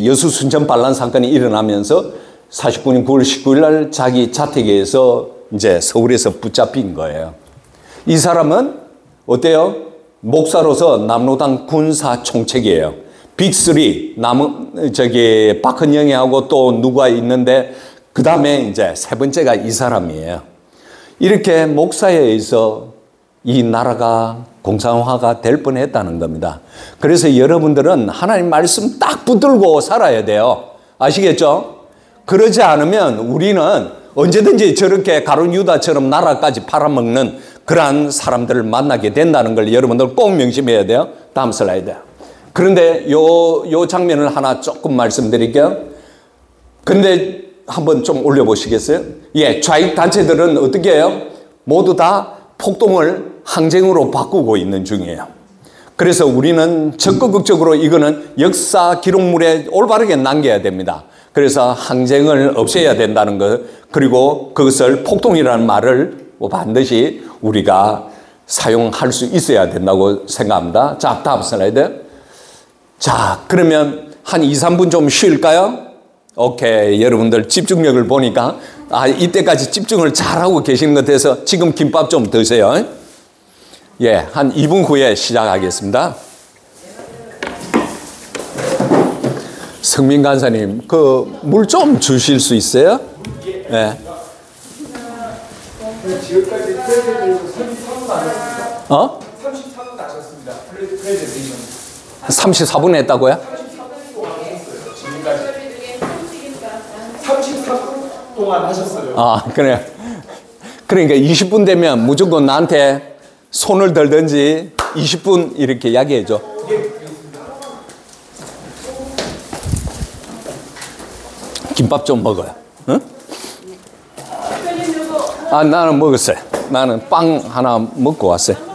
Speaker 1: 여수 순천 반란 사건이 일어나면서 49년 9월 19일 날 자기 자택에서 이제 서울에서 붙잡힌 거예요. 이 사람은 어때요? 목사로서 남로당 군사 총책이에요. 빅3 박헌영이하고 또 누가 있는데 그 다음에 이제 세 번째가 이 사람이에요. 이렇게 목사에 의해서 이 나라가 공산화가 될 뻔했다는 겁니다. 그래서 여러분들은 하나님 말씀 딱 붙들고 살아야 돼요. 아시겠죠? 그러지 않으면 우리는 언제든지 저렇게 가룟 유다처럼 나라까지 팔아먹는 그러한 사람들을 만나게 된다는 걸 여러분들 꼭 명심해야 돼요. 다음 슬라이드. 그런데 요 장면을 하나 조금 말씀드릴게요. 근데 한번 좀 올려보시겠어요? 예, 좌익 단체들은 어떻게 해요? 모두 다 폭동을 항쟁으로 바꾸고 있는 중이에요. 그래서 우리는 적극적으로 이거는 역사 기록물에 올바르게 남겨야 됩니다. 그래서 항쟁을 없애야 된다는 것, 그리고 그것을 폭동이라는 말을 반드시 우리가 사용할 수 있어야 된다고 생각합니다. 자, 다음 슬라이드. 자, 그러면 한 2, 3분 좀 쉴까요? 오케이. 여러분들 집중력을 보니까 이때까지 집중을 잘하고 계시는 것 같아서 지금 김밥 좀 드세요. 예, 한 2분 후에 시작하겠습니다. 성민 간사님, 그 물 좀 주실 수 있어요? 예.
Speaker 2: 지금까지 프레젠테이션 34분 나셨습니다. 34분 나셨습니다. 프레젠테이션.
Speaker 1: 34분 했다고요?
Speaker 2: 34분 동안 했어요. 지금까지 동안 하셨어요.
Speaker 1: 아, 그래. 그러니까 20분 되면 무조건 나한테 손을 들든지 20분 이렇게 이야기해줘. 김밥 좀 먹어요. 응? 아, 나는 먹었어요. 나는 빵 하나 먹고 왔어요.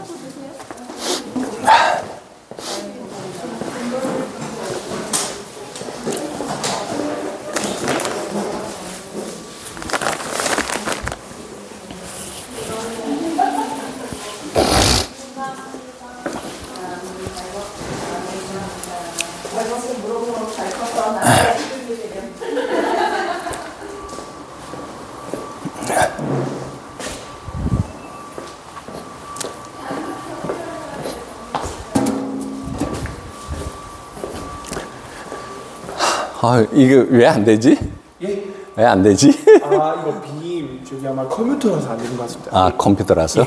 Speaker 1: 아, 이게 왜 안 되지?
Speaker 2: 예?
Speaker 1: 왜 안 되지?
Speaker 2: 아, 이거 빔 저기 아마 컴퓨터라서 안 되는 것 같습니다.
Speaker 1: 아, 컴퓨터라서?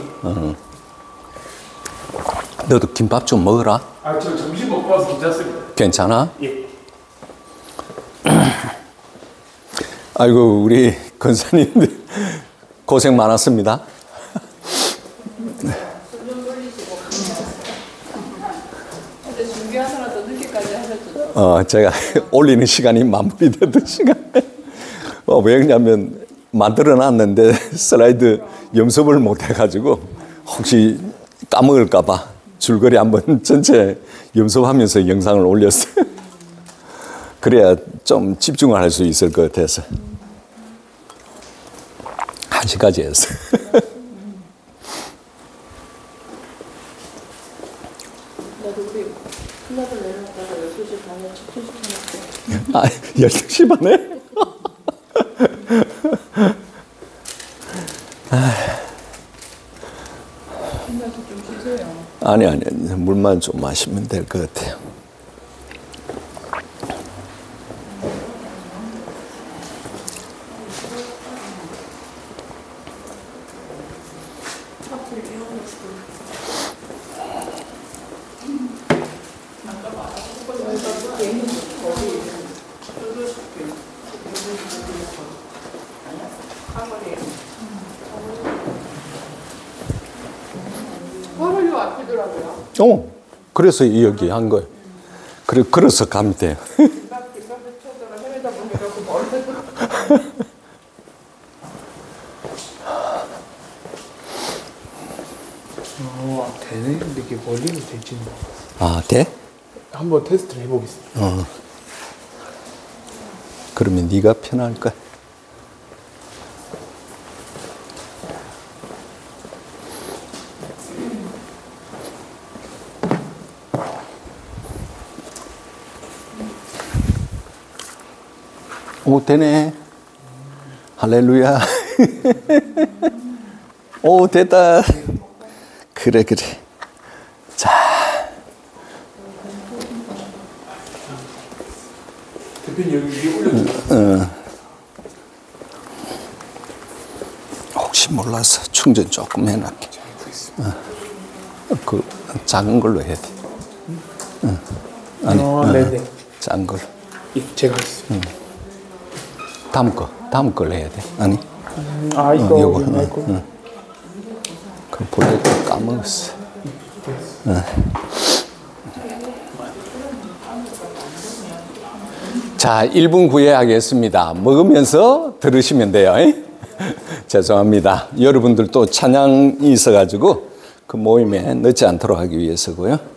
Speaker 1: 너도 김밥 좀 먹어라.
Speaker 2: 아, 저 점심 먹고 와서 괜찮습니다.
Speaker 1: 괜찮아?
Speaker 2: 예.
Speaker 1: 아이고, 우리 권사님들 고생 많았습니다.
Speaker 3: 준비하느라도 늦게까지 하셨죠?
Speaker 1: 제가 올리는 시간이 마무리되던 시간에 왜 그러냐면 만들어 놨는데 슬라이드 염습을 못 해가지고 혹시 까먹을까 봐 줄거리 한번 전체 염습하면서 영상을 올렸어요. 그래야 좀 집중을 할 수 있을 것 같아서 1시까지 했어요.
Speaker 3: 나도 우리 클럽을 내려갔다가 12시 반에 축제시켜놨고.
Speaker 1: 아, 12시 반에?
Speaker 3: 힘내서 좀 쉬세요.
Speaker 1: 아니, 물만 좀 마시면 될 것 같아요.
Speaker 3: 바로 요 앞이더라고요.
Speaker 1: 그래서 여기 한 거예요. 그래서 가면 돼요.
Speaker 3: 김밥 쳐다가 헤매다 보니까 그 머리에서.
Speaker 2: 되네. 근데 이게 멀리는 되지는.
Speaker 1: 아, 돼?
Speaker 2: 한번 테스트를 해보겠습니다.
Speaker 1: 그러면 네가 편할 거야. 오, 되네. 할렐루야. 오, 됐다. 그래. 자.
Speaker 2: 대표님 여기 위에 올려주세요.
Speaker 1: 혹시 몰라서 충전 조금 해놨게. 그 작은 걸로 해야 돼. 아니,
Speaker 2: 네네.
Speaker 1: 작은 걸로.
Speaker 2: 예, 제가 하겠습니다.
Speaker 1: 다음 걸 해야 돼. 아니.
Speaker 2: 아, 이거
Speaker 1: 요거.
Speaker 2: 옛날 거.
Speaker 1: 그 볼레트 까먹었어. 자, 1분 구애하겠습니다. 먹으면서 들으시면 돼요. 죄송합니다. 여러분들도 찬양이 있어가지고 그 모임에 늦지 않도록 하기 위해서고요.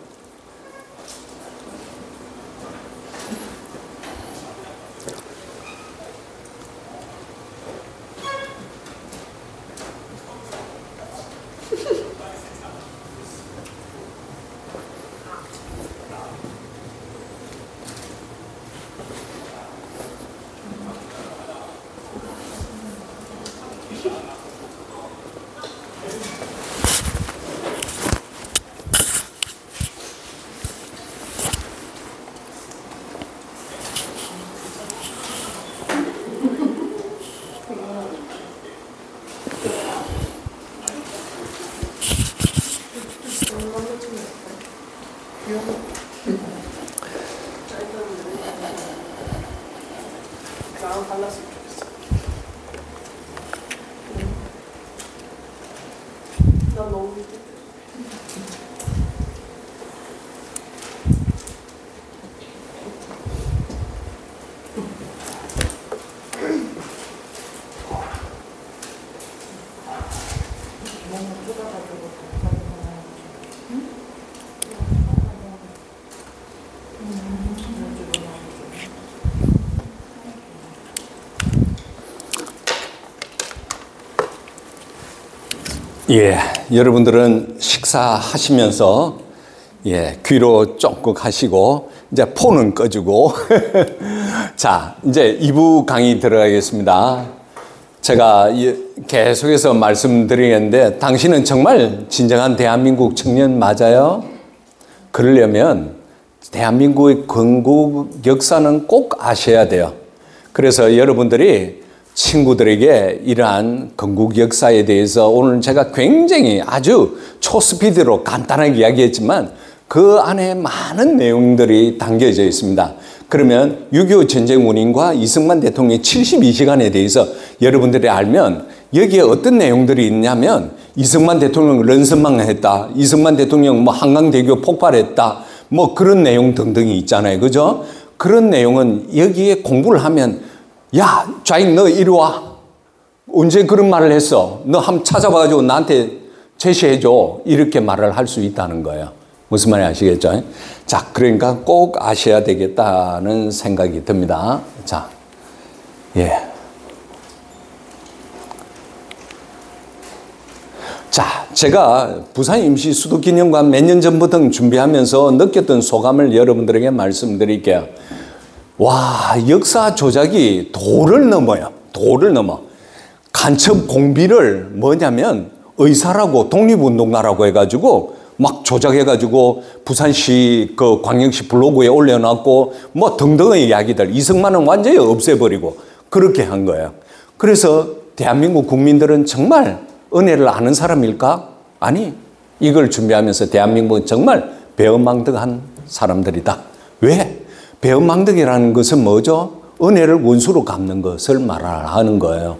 Speaker 3: 나 너무
Speaker 1: 예, 여러분들은 식사하시면서 귀로 쫑긋 하시고 이제 폰은 꺼주고 자, 이제 2부 강의 들어가겠습니다. 제가 계속해서 말씀드리겠는데 당신은 정말 진정한 대한민국 청년 맞아요? 그러려면 대한민국의 건국 역사는 꼭 아셔야 돼요. 그래서 여러분들이 친구들에게 이러한 건국 역사에 대해서 오늘 제가 굉장히 아주 초스피드로 간단하게 이야기했지만 그 안에 많은 내용들이 담겨져 있습니다. 그러면 6.25 전쟁 원인과 이승만 대통령의 72시간에 대해서 여러분들이 알면 여기에 어떤 내용들이 있냐면 이승만 대통령 런선망했다. 이승만 대통령 뭐 한강대교 폭발했다. 뭐 그런 내용 등등이 있잖아요. 그죠? 그런 내용은 여기에 공부를 하면 야, 좌익 너 이리 와. 언제 그런 말을 했어? 너 한번 찾아봐가지고 나한테 제시해줘. 이렇게 말을 할 수 있다는 거예요. 무슨 말인지 아시겠죠? 자, 그러니까 꼭 아셔야 되겠다는 생각이 듭니다. 자, 자, 제가 부산 임시 수도기념관 몇 년 전부터 준비하면서 느꼈던 소감을 여러분들에게 말씀드릴게요. 와, 역사 조작이 도를 넘어요. 도를 넘어. 간첩 공비를 뭐냐면 의사라고 독립운동가라고 해가지고 막 조작해가지고 부산시 그 광역시 블로그에 올려놨고 뭐 등등의 이야기들 이승만은 완전히 없애버리고 그렇게 한 거예요. 그래서 대한민국 국민들은 정말 은혜를 아는 사람일까? 아니, 이걸 준비하면서 대한민국은 정말 배은망덕한 사람들이다. 왜? 배은망덕이라는 것은 뭐죠? 은혜를 원수로 갚는 것을 말하는 거예요.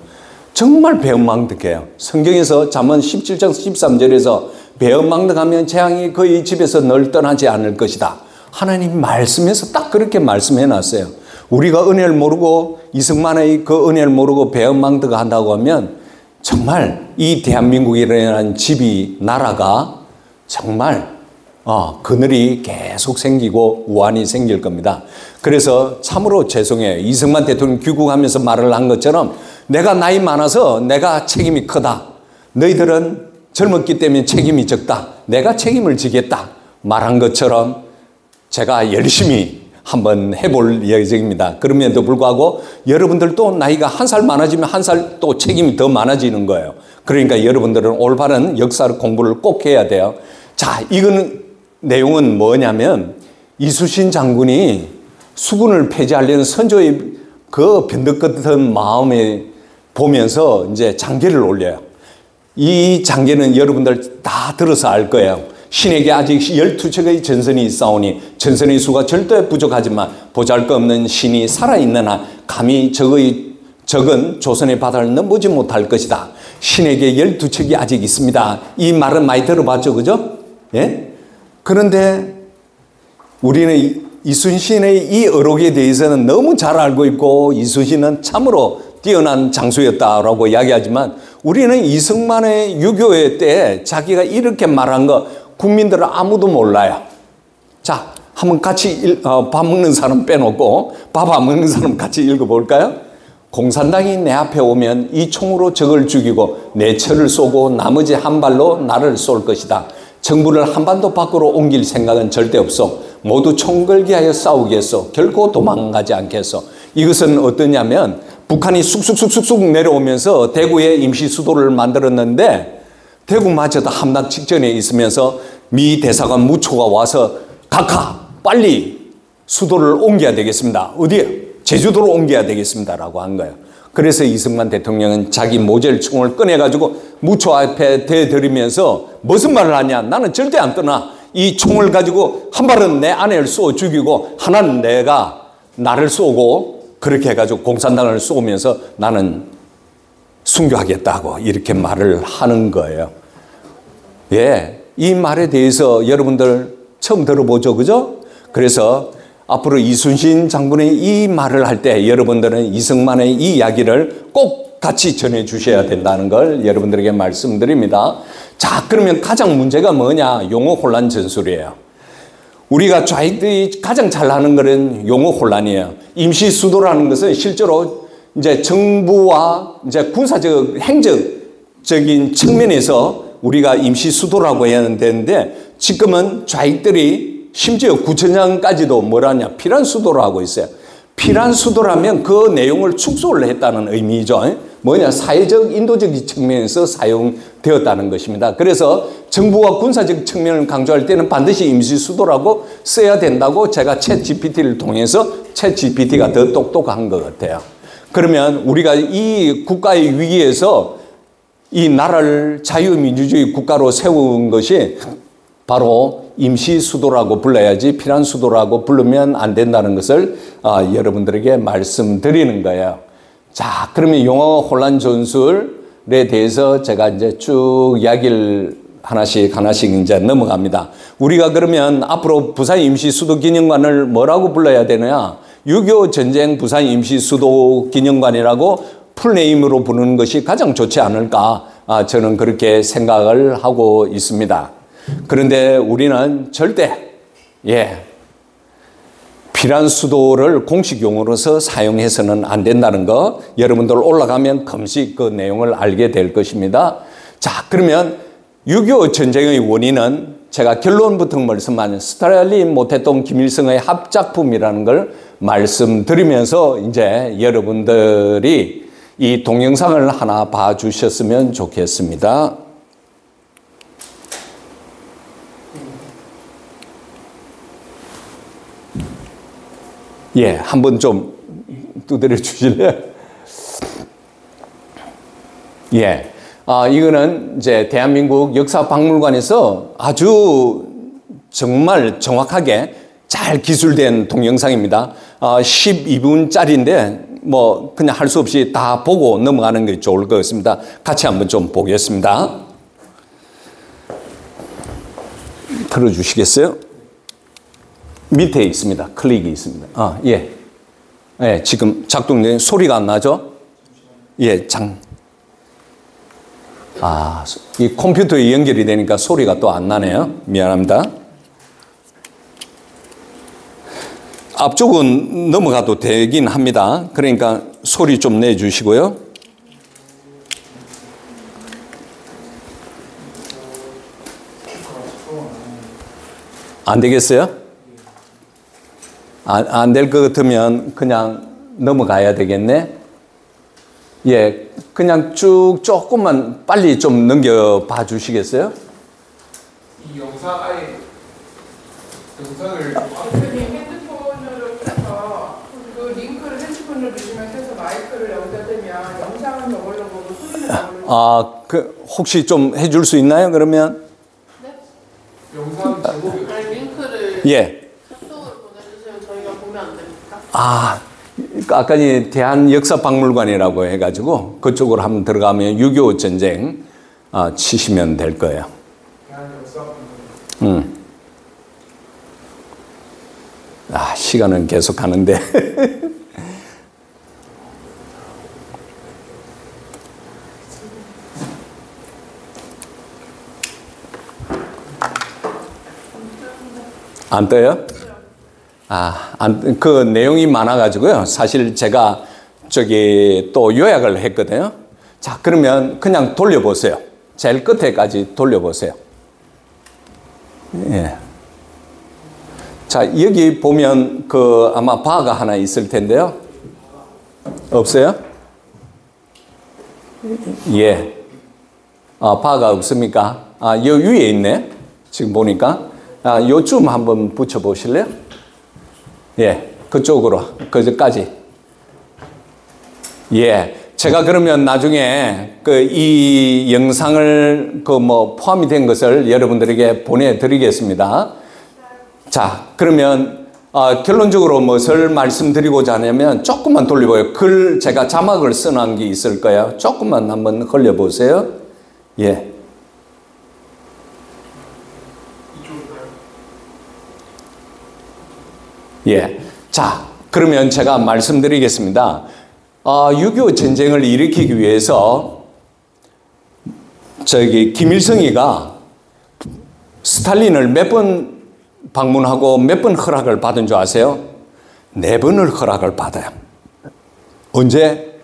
Speaker 1: 정말 배은망덕해요. 성경에서 잠언 17장 13절에서 배은망덕하면 재앙이 그의 집에서 널 떠나지 않을 것이다. 하나님 말씀에서 딱 그렇게 말씀해 놨어요. 우리가 은혜를 모르고 이승만의 그 은혜를 모르고 배은망덕한다고 하면 정말 이 대한민국이라는 집이 나라가 정말 그늘이 계속 생기고 우환이 생길 겁니다. 그래서 참으로 죄송해요. 이승만 대통령 귀국하면서 말을 한 것처럼 내가 나이 많아서 내가 책임이 크다. 너희들은 젊었기 때문에 책임이 적다. 내가 책임을 지겠다. 말한 것처럼 제가 열심히 한번 해볼 예정입니다. 그럼에도 불구하고 여러분들도 나이가 한 살 많아지면 한 살 또 책임이 더 많아지는 거예요. 그러니까 여러분들은 올바른 역사 공부를 꼭 해야 돼요. 자, 이거는 내용은 뭐냐면 이순신 장군이 수군을 폐지하려는 선조의 그 변덕 같은 마음에 보면서 이제 장계를 올려요. 이 장계는 여러분들 다 들어서 알 거예요. 신에게 아직 12척의 전선이 있사오니 전선의 수가 절대 부족하지만 보잘것없는 신이 살아있는 한 감히 적은 조선의 바다를 넘보지 못할 것이다. 신에게 12척이 아직 있습니다. 이 말은 많이 들어봤죠, 그죠? 예? 그런데 우리는 이순신의 이 어록에 대해서는 너무 잘 알고 있고 이순신은 참으로 뛰어난 장수였다라고 이야기하지만 우리는 이승만의 유교회 때 자기가 이렇게 말한 거 국민들은 아무도 몰라요. 자, 한번 같이 밥 먹는 사람 빼놓고 밥 안 먹는 사람 같이 읽어볼까요? 공산당이 내 앞에 오면 이 총으로 적을 죽이고 내 철을 쏘고 나머지 한 발로 나를 쏠 것이다. 정부를 한반도 밖으로 옮길 생각은 절대 없어. 모두 총걸기하여 싸우겠소. 결코 도망가지 않겠소. 이것은 어떠냐면 북한이 쑥쑥쑥쑥 내려오면서 대구에 임시 수도를 만들었는데 대구마저도 함락 직전에 있으면서 미 대사관 무초가 와서 각하 빨리 수도를 옮겨야 되겠습니다. 어디에? 제주도로 옮겨야 되겠습니다라고 한 거예요. 그래서 이승만 대통령은 자기 모젤 총을 꺼내가지고 무초 앞에 대들이면서 무슨 말을 하냐? 나는 절대 안 떠나. 이 총을 가지고 한 발은 내 아내를 쏘아 죽이고 하나는 내가 나를 쏘고 그렇게 해가지고 공산당을 쏘면서 나는 순교하겠다고 이렇게 말을 하는 거예요. 예, 이 말에 대해서 여러분들 처음 들어보죠, 그죠? 그래서 앞으로 이순신 장군의 이 말을 할 때 여러분들은 이승만의 이 이야기를 꼭 같이 전해 주셔야 된다는 걸 여러분들에게 말씀드립니다. 자, 그러면 가장 문제가 뭐냐? 용어 혼란 전술이에요. 우리가 좌익들이 가장 잘 하는 것은 용어 혼란이에요. 임시 수도라는 것은 실제로 이제 정부와 이제 군사적, 행정적인 측면에서 우리가 임시 수도라고 해야 되는데 지금은 좌익들이 심지어 구천장까지도 뭐라냐? 피란 수도로 하고 있어요. 피란 수도라면 그 내용을 축소를 했다는 의미죠. 뭐냐? 사회적, 인도적 측면에서 사용되었다는 것입니다. 그래서 정부와 군사적 측면을 강조할 때는 반드시 임시 수도라고 써야 된다고 제가 챗 GPT를 통해서 챗 GPT가 더 똑똑한 것 같아요. 그러면 우리가 이 국가의 위기에서 이 나라를 자유민주주의 국가로 세운 것이 바로 임시 수도라고 불러야지 피란 수도라고 부르면 안 된다는 것을 여러분들에게 말씀드리는 거예요. 자, 그러면 용어 혼란 전술에 대해서 제가 이제 쭉 이야기를 하나씩 이제 넘어갑니다. 우리가 그러면 앞으로 부산 임시 수도 기념관을 뭐라고 불러야 되느냐? 6.25 전쟁 부산 임시 수도 기념관이라고 풀네임으로 부르는 것이 가장 좋지 않을까? 저는 그렇게 생각을 하고 있습니다. 그런데 우리는 절대 피란 수도를 공식 용어로서 사용해서는 안 된다는 거 여러분들 올라가면 금시 그 내용을 알게 될 것입니다. 자, 그러면 6.25 전쟁의 원인은 제가 결론부터 말씀하는 스탈린, 모태동, 김일성의 합작품이라는 걸 말씀드리면서 이제 여러분들이 이 동영상을 하나 봐주셨으면 좋겠습니다. 예, 한번 좀 두드려 주실래요? 예. 이거는 이제 대한민국 역사박물관에서 아주 정말 정확하게 잘 기술된 동영상입니다. 12분짜리인데 뭐 그냥 할 수 없이 다 보고 넘어가는 게 좋을 것 같습니다. 같이 한번 좀 보겠습니다. 틀어주시겠어요? 밑에 있습니다. 클릭이 있습니다. 예. 예, 지금 작동된 소리가 안 나죠? 예, 이 컴퓨터에 연결이 되니까 소리가 또 안 나네요. 미안합니다. 앞쪽은 넘어가도 되긴 합니다. 그러니까 소리 좀 내주시고요. 안 되겠어요? 안 될 것 같으면 그냥 넘어가야 되겠네. 예, 그냥 쭉 조금만 빨리 좀 넘겨봐 주시겠어요?
Speaker 2: 이 영상 아예 영상을
Speaker 3: 대표님 핸드폰으로 켜서 그 링크를 핸드폰으로 누르면 켜서 마이크를 여기다 대면 영상은 저걸로 보고 소리는 저걸로
Speaker 1: 혹시 좀 해줄 수 있나요? 그러면?
Speaker 3: 네?
Speaker 2: 영상 제목이
Speaker 3: 아니 링크를
Speaker 1: 예.
Speaker 3: 카톡으로 보내주시면 저희가 보면 안 됩니까?
Speaker 1: 아까 이 대한역사박물관이라고 해가지고 그쪽으로 한번 들어가면 6.25 전쟁 치시면 될 거예요. 시간은 계속 가는데. 안 떠요? 그 내용이 많아가지고요. 사실 제가 또 요약을 했거든요. 자, 그러면 그냥 돌려보세요. 제일 끝에까지 돌려보세요. 예. 자, 여기 보면 아마 바가 하나 있을 텐데요. 없어요? 예. 바가 없습니까? 요 위에 있네. 지금 보니까. 요쯤 한번 붙여보실래요? 예, 그쪽으로, 그저까지. 예, 제가 그러면 나중에 이 영상을 포함이 된 것을 여러분들에게 보내드리겠습니다. 자, 그러면 결론적으로 무엇을 말씀드리고자 하냐면 조금만 돌려봐요. 제가 자막을 써놓은 게 있을 거예요. 조금만 한번 흘려보세요. 예. 예. 자, 그러면 제가 말씀드리겠습니다. 6.25 전쟁을 일으키기 위해서 김일성이가 스탈린을 몇 번 방문하고 몇 번 허락을 받은 줄 아세요? 4번을 허락을 받아요. 언제?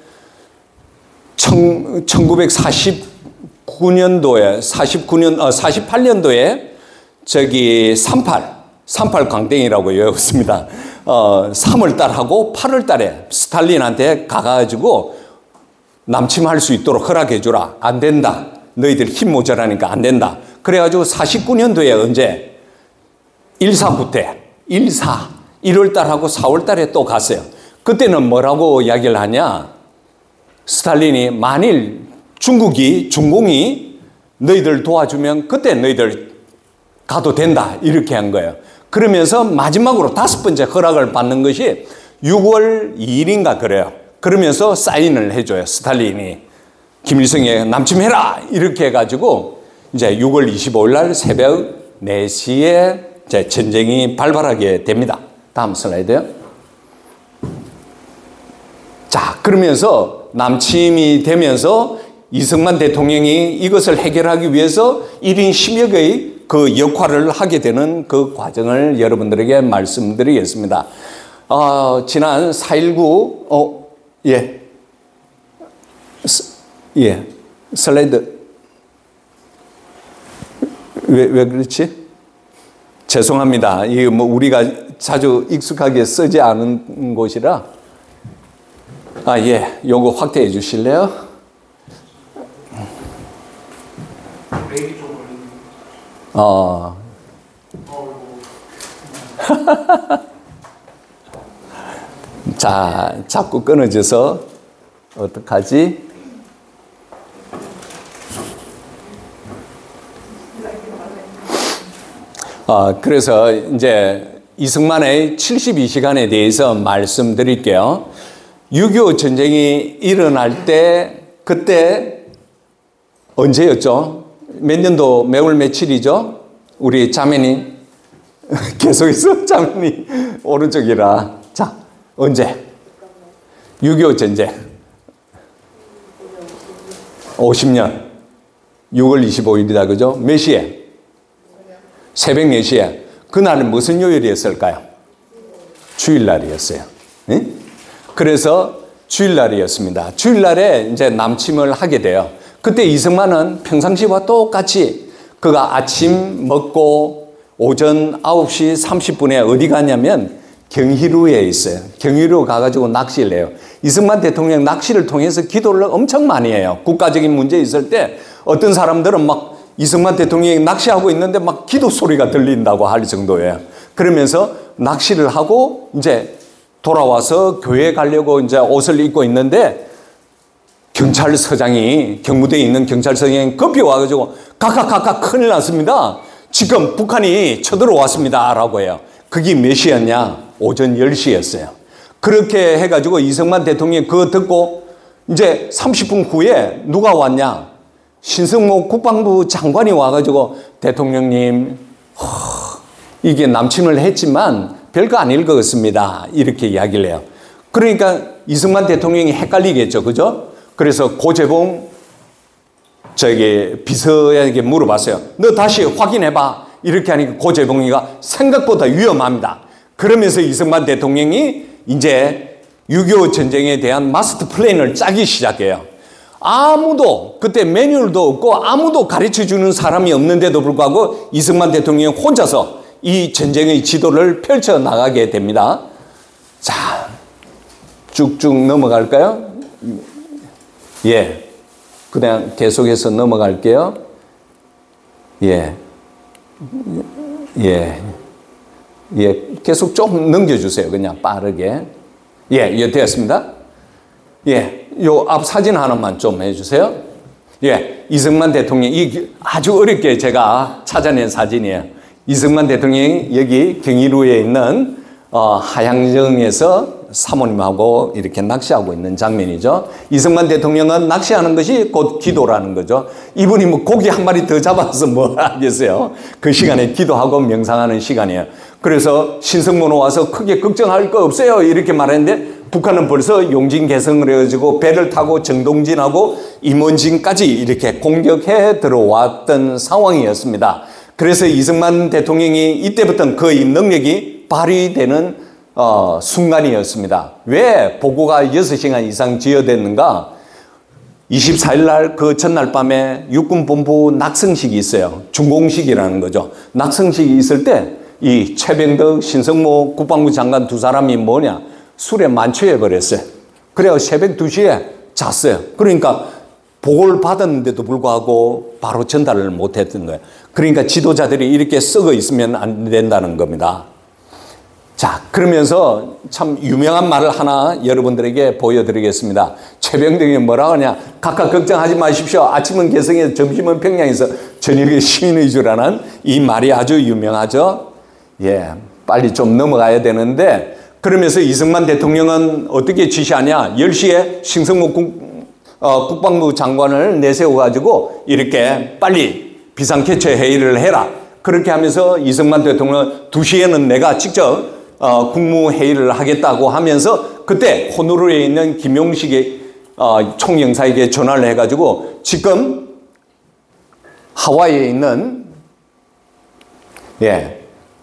Speaker 1: 1949년도에 48년도에 38 강땡이라고 외웠습니다. 3월 달하고 8월 달에 스탈린한테 가가지고 남침할 수 있도록 허락해 주라. 안 된다. 너희들 힘 모자라니까 안 된다. 그래가지고 49년도에 언제? 1월 달하고 4월 달에 또 갔어요. 그때는 뭐라고 이야기를 하냐? 스탈린이 만일 중공이 너희들 도와주면 그때 너희들 가도 된다. 이렇게 한 거예요. 그러면서 마지막으로 5번째 허락을 받는 것이 6월 2일인가 그래요. 그러면서 사인을 해줘요. 스탈린이. 김일성에 남침해라! 이렇게 해가지고 이제 6월 25일 날 새벽 4시에 이제 전쟁이 발발하게 됩니다. 다음 슬라이드요. 자, 그러면서 남침이 되면서 이승만 대통령이 이것을 해결하기 위해서 1인 10역의 그 역할을 하게 되는 그 과정을 여러분들에게 말씀드리겠습니다. 지난 4.19, 슬라이드. 왜 그렇지? 죄송합니다. 이게 뭐 우리가 자주 익숙하게 쓰지 않은 곳이라. 요거 확대해 주실래요? 자, 자꾸 끊어져서 어떡하지? 그래서 이제 이승만의 72시간에 대해서 말씀드릴게요. 6.25 전쟁이 일어날 때 그때 언제였죠? 몇 년도 매월 며칠이죠? 우리 자매님 계속해서 자매님 오른쪽이라. 자, 언제? 6.25 전쟁 50년 6월 25일이다. 그죠? 몇 시에? 새벽 4시에. 그날은 무슨 요일이었을까요? 주일날이었어요. 네? 그래서 주일날이었습니다. 주일날에 이제 남침을 하게 돼요. 그때 이승만은 평상시와 똑같이 그가 아침 먹고 오전 9시 30분에 어디 가냐면 경희루에 있어요. 경희루 가가지고 낚시를 해요. 이승만 대통령 낚시를 통해서 기도를 엄청 많이 해요. 국가적인 문제 있을 때 어떤 사람들은 막 이승만 대통령이 낚시하고 있는데 막 기도 소리가 들린다고 할 정도예요. 그러면서 낚시를 하고 이제 돌아와서 교회에 가려고 이제 옷을 입고 있는데 경찰서장이 경무대에 있는 경찰서장이 급히 와가지고 각각 큰일 났습니다. 지금 북한이 쳐들어왔습니다. 라고 해요. 그게 몇 시였냐? 오전 10시였어요. 그렇게 해가지고 이승만 대통령이 그거 듣고 이제 30분 후에 누가 왔냐? 신성모 국방부 장관이 와가지고 대통령님 이게 남침을 했지만 별거 아닐 것 같습니다. 이렇게 이야기를 해요. 그러니까 이승만 대통령이 헷갈리겠죠. 그죠? 그래서 고재봉 비서에게 물어봤어요. 너 다시 확인해봐. 이렇게 하니까 고재봉이가 생각보다 위험합니다. 그러면서 이승만 대통령이 이제 6.25 전쟁에 대한 마스터 플랜을 짜기 시작해요. 아무도 그때 매뉴얼도 없고 아무도 가르쳐주는 사람이 없는데도 불구하고 이승만 대통령이 혼자서 이 전쟁의 지도를 펼쳐나가게 됩니다. 자, 쭉쭉 넘어갈까요? 그냥 계속해서 넘어갈게요. 계속 좀 넘겨주세요. 그냥 빠르게. 되었습니다. 요 앞 사진 하나만 좀 해주세요. 이승만 대통령이 아주 어렵게 제가 찾아낸 사진이에요. 이승만 대통령이 여기 경희루에 있는 하양정에서 사모님하고 이렇게 낚시하고 있는 장면이죠. 이승만 대통령은 낚시하는 것이 곧 기도라는 거죠. 이분이 뭐 고기 한 마리 더 잡아서 뭐 하겠어요. 그 시간에 기도하고 명상하는 시간이에요. 그래서 신성모노 와서 크게 걱정할 거 없어요 이렇게 말했는데 북한은 벌써 용진 개성을 해가지고 배를 타고 정동진하고 임원진까지 이렇게 공격해 들어왔던 상황이었습니다. 그래서 이승만 대통령이 이때부터는 거의 능력이 발휘되는 순간이었습니다. 왜 보고가 6시간 이상 지연됐는가? 24일 날 그 전날 밤에 육군본부 낙성식이 있어요. 준공식이라는 거죠. 낙성식이 있을 때 이 최병덕, 신성모 국방부 장관 두 사람이 뭐냐? 술에 만취해 버렸어요. 그래서 새벽 2시에 잤어요. 그러니까 보고를 받았는데도 불구하고 바로 전달을 못했던 거예요. 그러니까 지도자들이 이렇게 썩어 있으면 안 된다는 겁니다. 자, 그러면서 참 유명한 말을 하나 여러분들에게 보여드리겠습니다. 최병덕이 뭐라고 하냐? 각각 걱정하지 마십시오. 아침은 개성에서 점심은 평양에서 저녁에 시민의 주라는 이 말이 아주 유명하죠. 예, 빨리 좀 넘어가야 되는데 그러면서 이승만 대통령은 어떻게 지시하냐? 10시에 신성모 국방부 장관을 내세워가지고 이렇게 빨리 비상개최 회의를 해라. 그렇게 하면서 이승만 대통령은 2시에는 내가 직접 국무회의를 하겠다고 하면서 그때 호노루에 있는 김용식의 총영사에게 전화를 해가지고 지금 하와이에 있는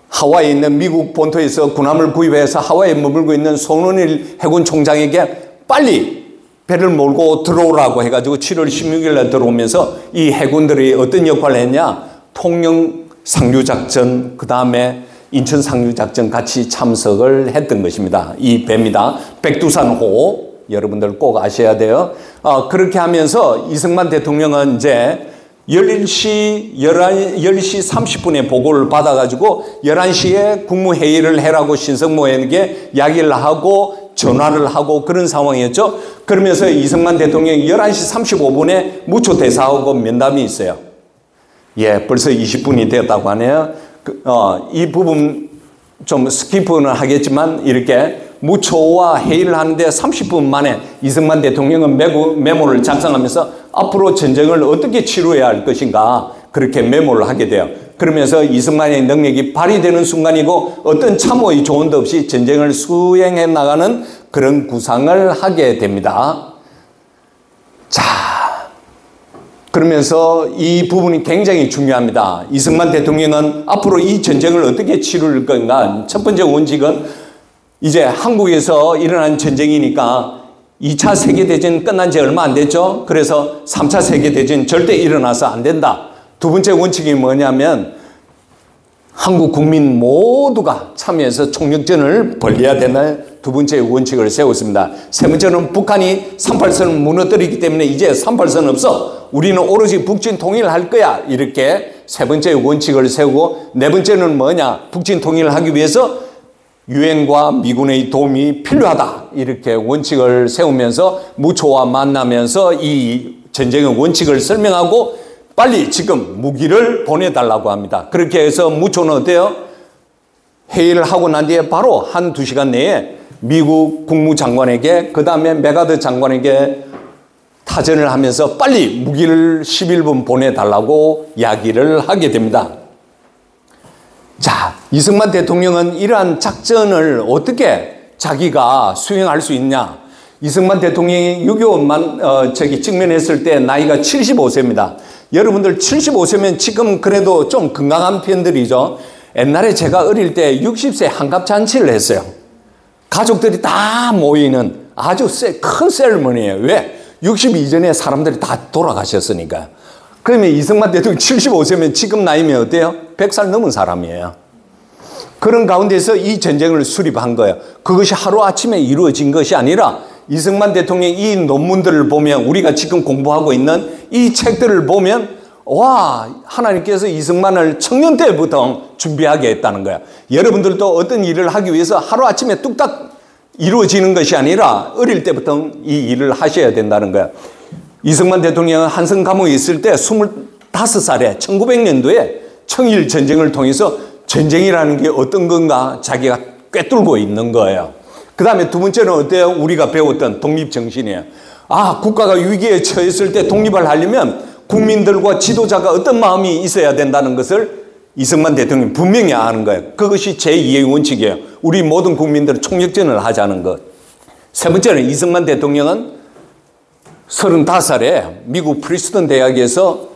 Speaker 1: 하와이에 있는 미국 본토에서 군함을 구입해서 하와이에 머물고 있는 손원일 해군 총장에게 빨리 배를 몰고 들어오라고 해가지고 7월 16일 날 들어오면서 이 해군들이 어떤 역할을 했냐? 통영 상륙작전, 그 다음에 인천 상륙작전 같이 참석을 했던 것입니다. 이 배입니다. 백두산호 여러분들 꼭 아셔야 돼요. 그렇게 하면서 이승만 대통령은 이제 10시 30분에 보고를 받아가지고 11시에 국무회의를 해라고 신성모에게 이야기를 하고 전화를 하고 그런 상황이었죠. 그러면서 이승만 대통령이 11시 35분에 무초대사하고 면담이 있어요. 예, 벌써 20분이 되었다고 하네요. 이 부분 좀 스키프는 하겠지만 이렇게 무초와 회의를 하는데 30분 만에 이승만 대통령은 메모를 작성하면서 앞으로 전쟁을 어떻게 치루해야 할 것인가 그렇게 메모를 하게 돼요. 그러면서 이승만의 능력이 발휘되는 순간이고 어떤 참호의 조언도 없이 전쟁을 수행해 나가는 그런 구상을 하게 됩니다. 자, 그러면서 이 부분이 굉장히 중요합니다. 이승만 대통령은 앞으로 이 전쟁을 어떻게 치룰 건가? 첫 번째 원칙은 이제 한국에서 일어난 전쟁이니까 2차 세계대전 끝난 지 얼마 안 됐죠. 그래서 3차 세계대전 절대 일어나서 안 된다. 두 번째 원칙이 뭐냐면 한국 국민 모두가 참여해서 총력전을 벌여야 되는 두 번째 원칙을 세웠습니다. 세 번째는 북한이 38선을 무너뜨리기 때문에 이제 38선 없어. 우리는 오로지 북진 통일을 할 거야. 이렇게 세 번째 원칙을 세우고 네 번째는 뭐냐? 북진 통일을 하기 위해서 유엔과 미군의 도움이 필요하다. 이렇게 원칙을 세우면서 무초와 만나면서 이 전쟁의 원칙을 설명하고 빨리 지금 무기를 보내달라고 합니다. 그렇게 해서 무초는 어때요? 회의를 하고 난 뒤에 바로 1-2시간 내에 미국 국무장관에게 그 다음에 메가더 장관에게 타전을 하면서 빨리 무기를 11분 보내달라고 이야기를 하게 됩니다. 자, 이승만 대통령은 이러한 작전을 어떻게 자기가 수행할 수 있냐? 이승만 대통령이 6.25 직면했을 때 나이가 75세입니다. 여러분들 75세면 지금 그래도 좀 건강한 편들이죠. 옛날에 제가 어릴 때 60세 한갑잔치를 했어요. 가족들이 다 모이는 아주 큰 세리머니예요. 왜? 60 이전에 사람들이 다 돌아가셨으니까요. 그러면 이승만 대통령 75세면 지금 나이면 어때요? 100살 넘은 사람이에요. 그런 가운데서 이 전쟁을 수립한 거예요. 그것이 하루아침에 이루어진 것이 아니라 이승만 대통령 이 논문들을 보면 우리가 지금 공부하고 있는 이 책들을 보면 와, 하나님께서 이승만을 청년 때부터 준비하게 했다는 거야. 여러분들도 어떤 일을 하기 위해서 하루아침에 뚝딱 이루어지는 것이 아니라 어릴 때부터 이 일을 하셔야 된다는 거야. 이승만 대통령은 한성 감옥에 있을 때 25살에 1900년도에 청일 전쟁을 통해서 전쟁이라는 게 어떤 건가 자기가 꿰뚫고 있는 거예요. 그 다음에 두 번째는 어때요? 우리가 배웠던 독립정신이에요. 아, 국가가 위기에 처했을 때 독립을 하려면 국민들과 지도자가 어떤 마음이 있어야 된다는 것을 이승만 대통령이 분명히 아는 거예요. 그것이 제2의 원칙이에요. 우리 모든 국민들은 총력전을 하자는 것. 세 번째는 이승만 대통령은 35살에 미국 프리스턴 대학에서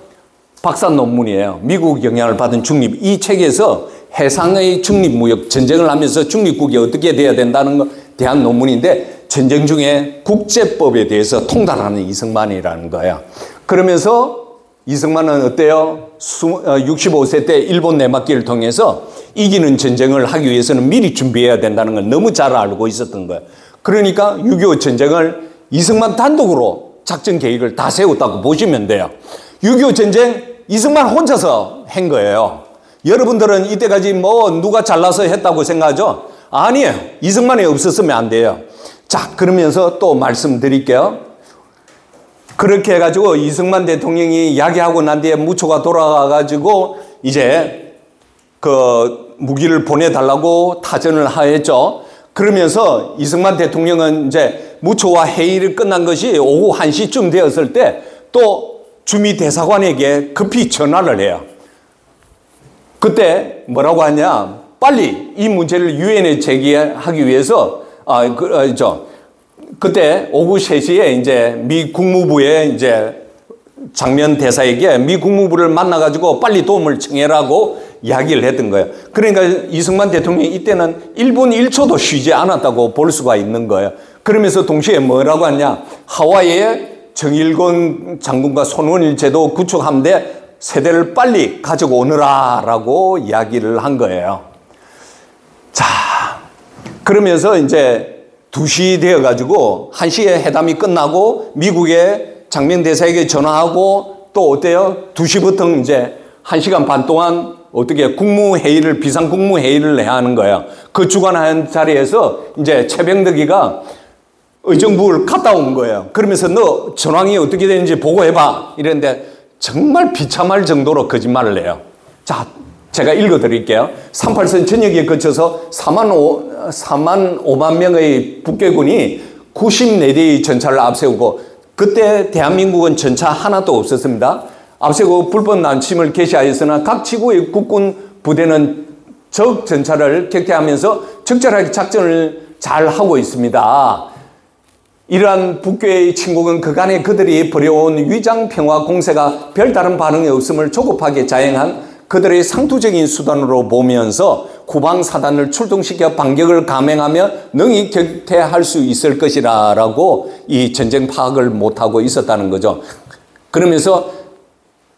Speaker 1: 박사 논문이에요. 미국 영향을 받은 중립. 이 책에서 해상의 중립무역 전쟁을 하면서 중립국이 어떻게 돼야 된다는 것에 대한 논문인데 전쟁 중에 국제법에 대해서 통달하는 이승만이라는 거예요. 그러면서 이승만은 어때요? 65세 때 일본 내막기를 통해서 이기는 전쟁을 하기 위해서는 미리 준비해야 된다는 걸 너무 잘 알고 있었던 거예요. 그러니까 6.25 전쟁을 이승만 단독으로 작전 계획을 다 세웠다고 보시면 돼요. 6.25 전쟁 이승만 혼자서 한 거예요. 여러분들은 이때까지 뭐 누가 잘나서 했다고 생각하죠? 아니에요. 이승만이 없었으면 안 돼요. 자, 그러면서 또 말씀드릴게요. 그렇게 해가지고 이승만 대통령이 이야기하고 난 뒤에 무초가 돌아가가지고 이제 그 무기를 보내달라고 타전을 하였죠. 그러면서 이승만 대통령은 이제 무초와 회의를 끝난 것이 오후 1시쯤 되었을 때 또 주미 대사관에게 급히 전화를 해요. 그때 뭐라고 하냐? 빨리 이 문제를 유엔에 제기하기 위해서 그때 오후 3시에 이제 미 국무부에 이제 장면 대사에게 미 국무부를 만나가지고 빨리 도움을 청해라고 이야기를 했던 거예요. 그러니까 이승만 대통령이 이때는 1분 1초도 쉬지 않았다고 볼 수가 있는 거예요. 그러면서 동시에 뭐라고 하냐? 하와이에 정일권 장군과 손원일 제도 구축함대 세대를 빨리 가지고 오너라라고 이야기를 한 거예요. 자, 그러면서 이제 2시 되어가지고 1시에 회담이 끝나고 미국의 장면 대사에게 전화하고 또 어때요? 2시부터 이제 1시간 반 동안 어떻게 국무회의를, 비상국무회의를 해야 하는 거예요. 그 주관하는 자리에서 이제 최병덕이가 의정부를 갔다 온 거예요. 그러면서 너 전황이 어떻게 되는지 보고해봐. 이랬는데 정말 비참할 정도로 거짓말을 해요. 자, 제가 읽어드릴게요. 38선 전역에 거쳐서 4만 5만 명의 북괴군이 94대의 전차를 앞세우고 그때 대한민국은 전차 하나도 없었습니다. 앞세고 불법 난침을 개시하였으나 각 지구의 국군 부대는 적 전차를 격퇴하면서 적절하게 작전을 잘 하고 있습니다. 이러한 북괴의 침공은 그간에 그들이 벌여온 위장평화 공세가 별다른 반응이 없음을 조급하게 자행한 그들의 상투적인 수단으로 보면서 후방사단을 출동시켜 반격을 감행하며 능히 격퇴할 수 있을 것이라고 이 전쟁 파악을 못하고 있었다는 거죠. 그러면서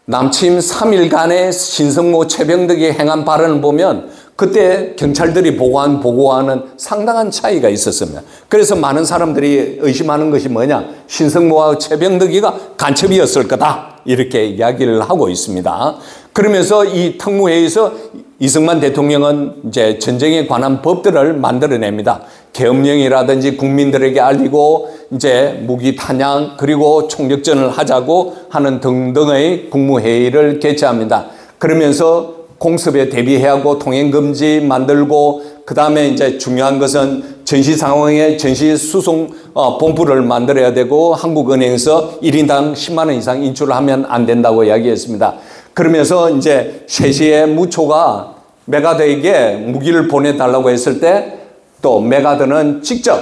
Speaker 1: 남침 3일간의 신성모 최병덕이 행한 발언을 보면 그때 경찰들이 보고하는 상당한 차이가 있었습니다. 그래서 많은 사람들이 의심하는 것이 뭐냐? 신성모와 최병덕이가 간첩이었을 거다. 이렇게 이야기를 하고 있습니다. 그러면서 이 특무회의에서 이승만 대통령은 이제 전쟁에 관한 법들을 만들어냅니다. 계엄령이라든지 국민들에게 알리고 이제 무기 탄약 그리고 총력전을 하자고 하는 등등의 국무회의를 개최합니다. 그러면서 공습에 대비해야 하고 통행금지 만들고 그 다음에 이제 중요한 것은 전시 상황에 전시 수송 본부를 만들어야 되고 한국은행에서 1인당 10만 원 이상 인출을 하면 안 된다고 이야기했습니다. 그러면서 이제 3시에 무초가 메가드에게 무기를 보내달라고 했을 때 또 메가드는 직접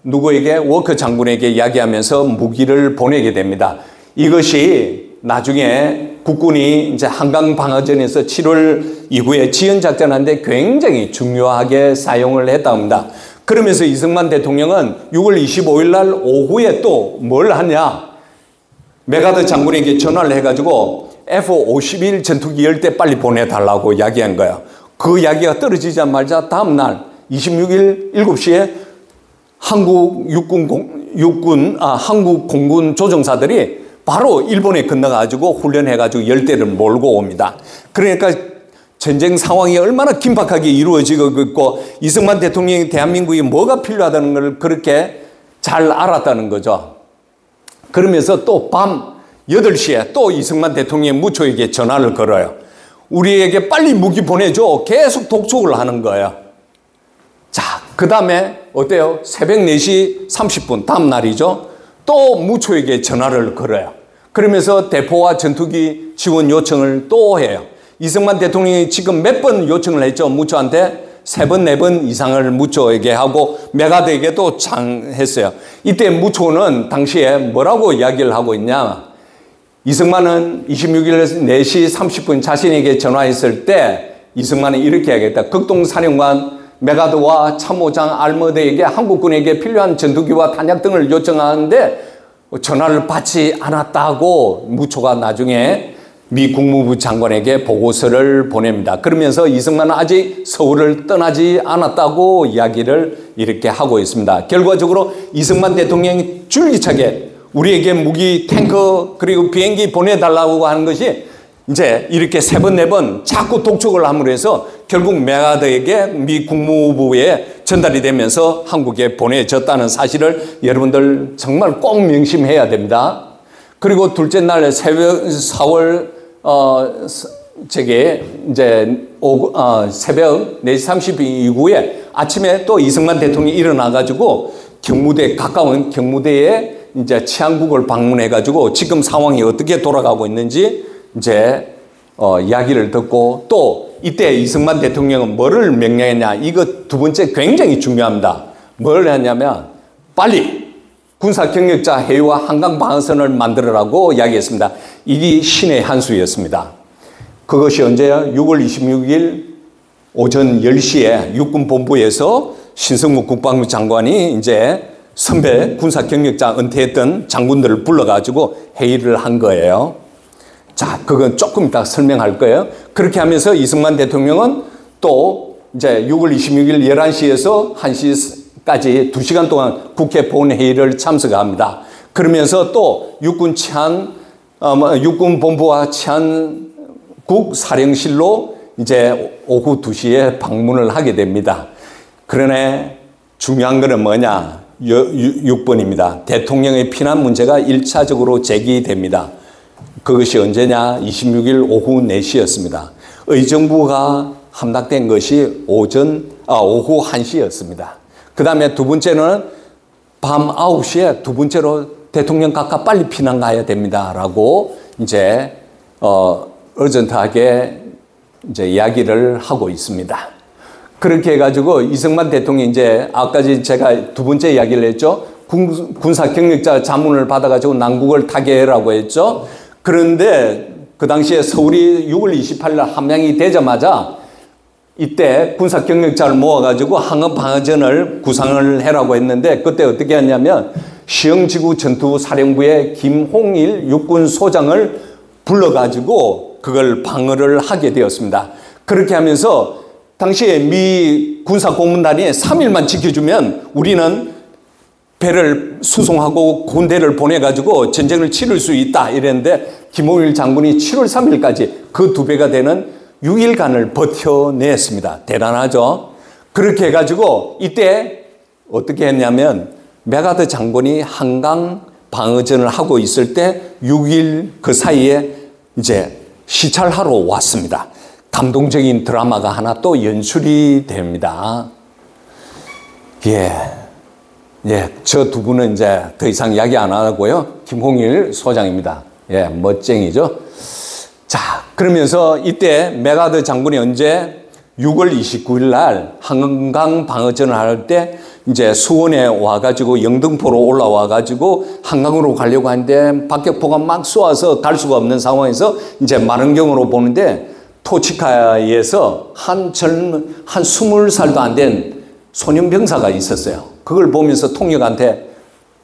Speaker 1: 누구에게 워커 장군에게 이야기하면서 무기를 보내게 됩니다. 이것이 나중에 국군이 이제 한강 방어전에서 7월 이후에 지연작전하는데 굉장히 중요하게 사용을 했다 합니다. 그러면서 이승만 대통령은 6월 25일 날 오후에 또 뭘 하냐? 메가드 장군에게 전화를 해가지고 F-51 전투기 10대 빨리 보내달라고 이야기한 거예요. 그 이야기가 떨어지자마자 다음날 26일 7시에 한국 공군 조종사들이 바로 일본에 건너가지고 훈련해가지고 10대를 몰고 옵니다. 그러니까 전쟁 상황이 얼마나 긴박하게 이루어지고 있고 이승만 대통령이 대한민국이 뭐가 필요하다는 걸 그렇게 잘 알았다는 거죠. 그러면서 또 밤 8시에 또 이승만 대통령이 무초에게 전화를 걸어요. 우리에게 빨리 무기 보내줘. 계속 독촉을 하는 거예요. 자, 그 다음에 어때요? 새벽 4시 30분 다음 날이죠. 또 무초에게 전화를 걸어요. 그러면서 대포와 전투기 지원 요청을 또 해요. 이승만 대통령이 지금 몇 번 요청을 했죠. 무초한테 3번, 4번 이상을 무초에게 하고 메가드에게도 창했어요. 이때 무초는 당시에 뭐라고 이야기를 하고 있냐. 이승만은 26일 4시 30분 자신에게 전화했을 때 이승만은 이렇게 이야기했다. 극동사령관 메가드와 참모장 알머드에게 한국군에게 필요한 전투기와 탄약 등을 요청하는데 전화를 받지 않았다고 무초가 나중에 미 국무부 장관에게 보고서를 보냅니다. 그러면서 이승만은 아직 서울을 떠나지 않았다고 이야기를 이렇게 하고 있습니다. 결과적으로 이승만 대통령이 줄기차게 우리에게 무기, 탱크, 그리고 비행기 보내달라고 하는 것이 이제 이렇게 3번, 4번 자꾸 독촉을 함으로 해서 결국 메가드에게 미 국무부에 전달이 되면서 한국에 보내졌다는 사실을 여러분들 정말 꼭 명심해야 됩니다. 그리고 둘째 날 새벽 4월 새벽 4시 30분 이후에 아침에 또 이승만 대통령이 일어나가지고 가까운 경무대에 이제 치안국을 방문해가지고 지금 상황이 어떻게 돌아가고 있는지 이제 이야기를 듣고 또 이때 이승만 대통령은 뭐를 명령했냐. 이거 두 번째 굉장히 중요합니다. 뭘 했냐면 빨리 군사경력자 해유와 한강방어선을 만들어라고 이야기했습니다. 이게 신의 한 수였습니다. 그것이 언제요? 6월 26일 오전 10시에 육군본부에서 신성무 국방부 장관이 이제 선배 군사경력자 은퇴했던 장군들을 불러가지고 회의를 한 거예요. 자, 그건 조금 이따 설명할 거예요. 그렇게 하면서 이승만 대통령은 또 이제 6월 26일 11시에서 1시까지 2시간 동안 국회 본회의를 참석합니다. 그러면서 또 육군본부와 치안국 사령실로 이제 오후 2시에 방문을 하게 됩니다. 그러네 중요한 거는 뭐냐? 6번입니다. 대통령의 피난 문제가 1차적으로 제기됩니다. 그것이 언제냐? 26일 오후 4시였습니다. 의정부가 함락된 것이 오후 1시였습니다. 그 다음에 두 번째는 밤 9시에 두 번째로 대통령 각각 빨리 피난 가야 됩니다. 라고 이제, 어전트하게 이제 이야기를 하고 있습니다. 그렇게 해가지고 이승만 대통령이 이제 아까지 제가 두 번째 이야기를 했죠. 군사 경력자 자문을 받아가지고 남국을 타개라고 했죠. 그런데 그 당시에 서울이 6월 28일 함량이 되자마자 이때 군사 경력자를 모아가지고 항업 방어전을 구상을 해라고 했는데 그때 어떻게 했냐면 시흥지구 전투사령부의 김홍일 육군소장을 불러가지고 그걸 방어를 하게 되었습니다. 그렇게 하면서 당시에 미 군사고문단이 3일만 지켜주면 우리는 배를 수송하고 군대를 보내가지고 전쟁을 치를 수 있다 이랬는데 김홍일 장군이 7월 3일까지 그 2배가 되는 6일간을 버텨냈습니다. 대단하죠? 그렇게 해가지고 이때 어떻게 했냐면 메가드 장군이 한강 방어전을 하고 있을 때 6일 그 사이에 이제 시찰하러 왔습니다. 감동적인 드라마가 하나 또 연출이 됩니다. 저 두 분은 이제 더 이상 이야기 안 하고요. 김홍일 소장입니다. 멋쟁이죠. 자, 그러면서 이때 메가드 장군이 언제 6월 29일 날 한강 방어전을 할 때 이제 수원에 와가지고 영등포로 올라와가지고 한강으로 가려고 하는데 박격포가 막 쏘아서 갈 수가 없는 상황에서 이제 마른경으로 보는데 토치카에서 한 20살도 안 된 소년병사가 있었어요. 그걸 보면서 통역한테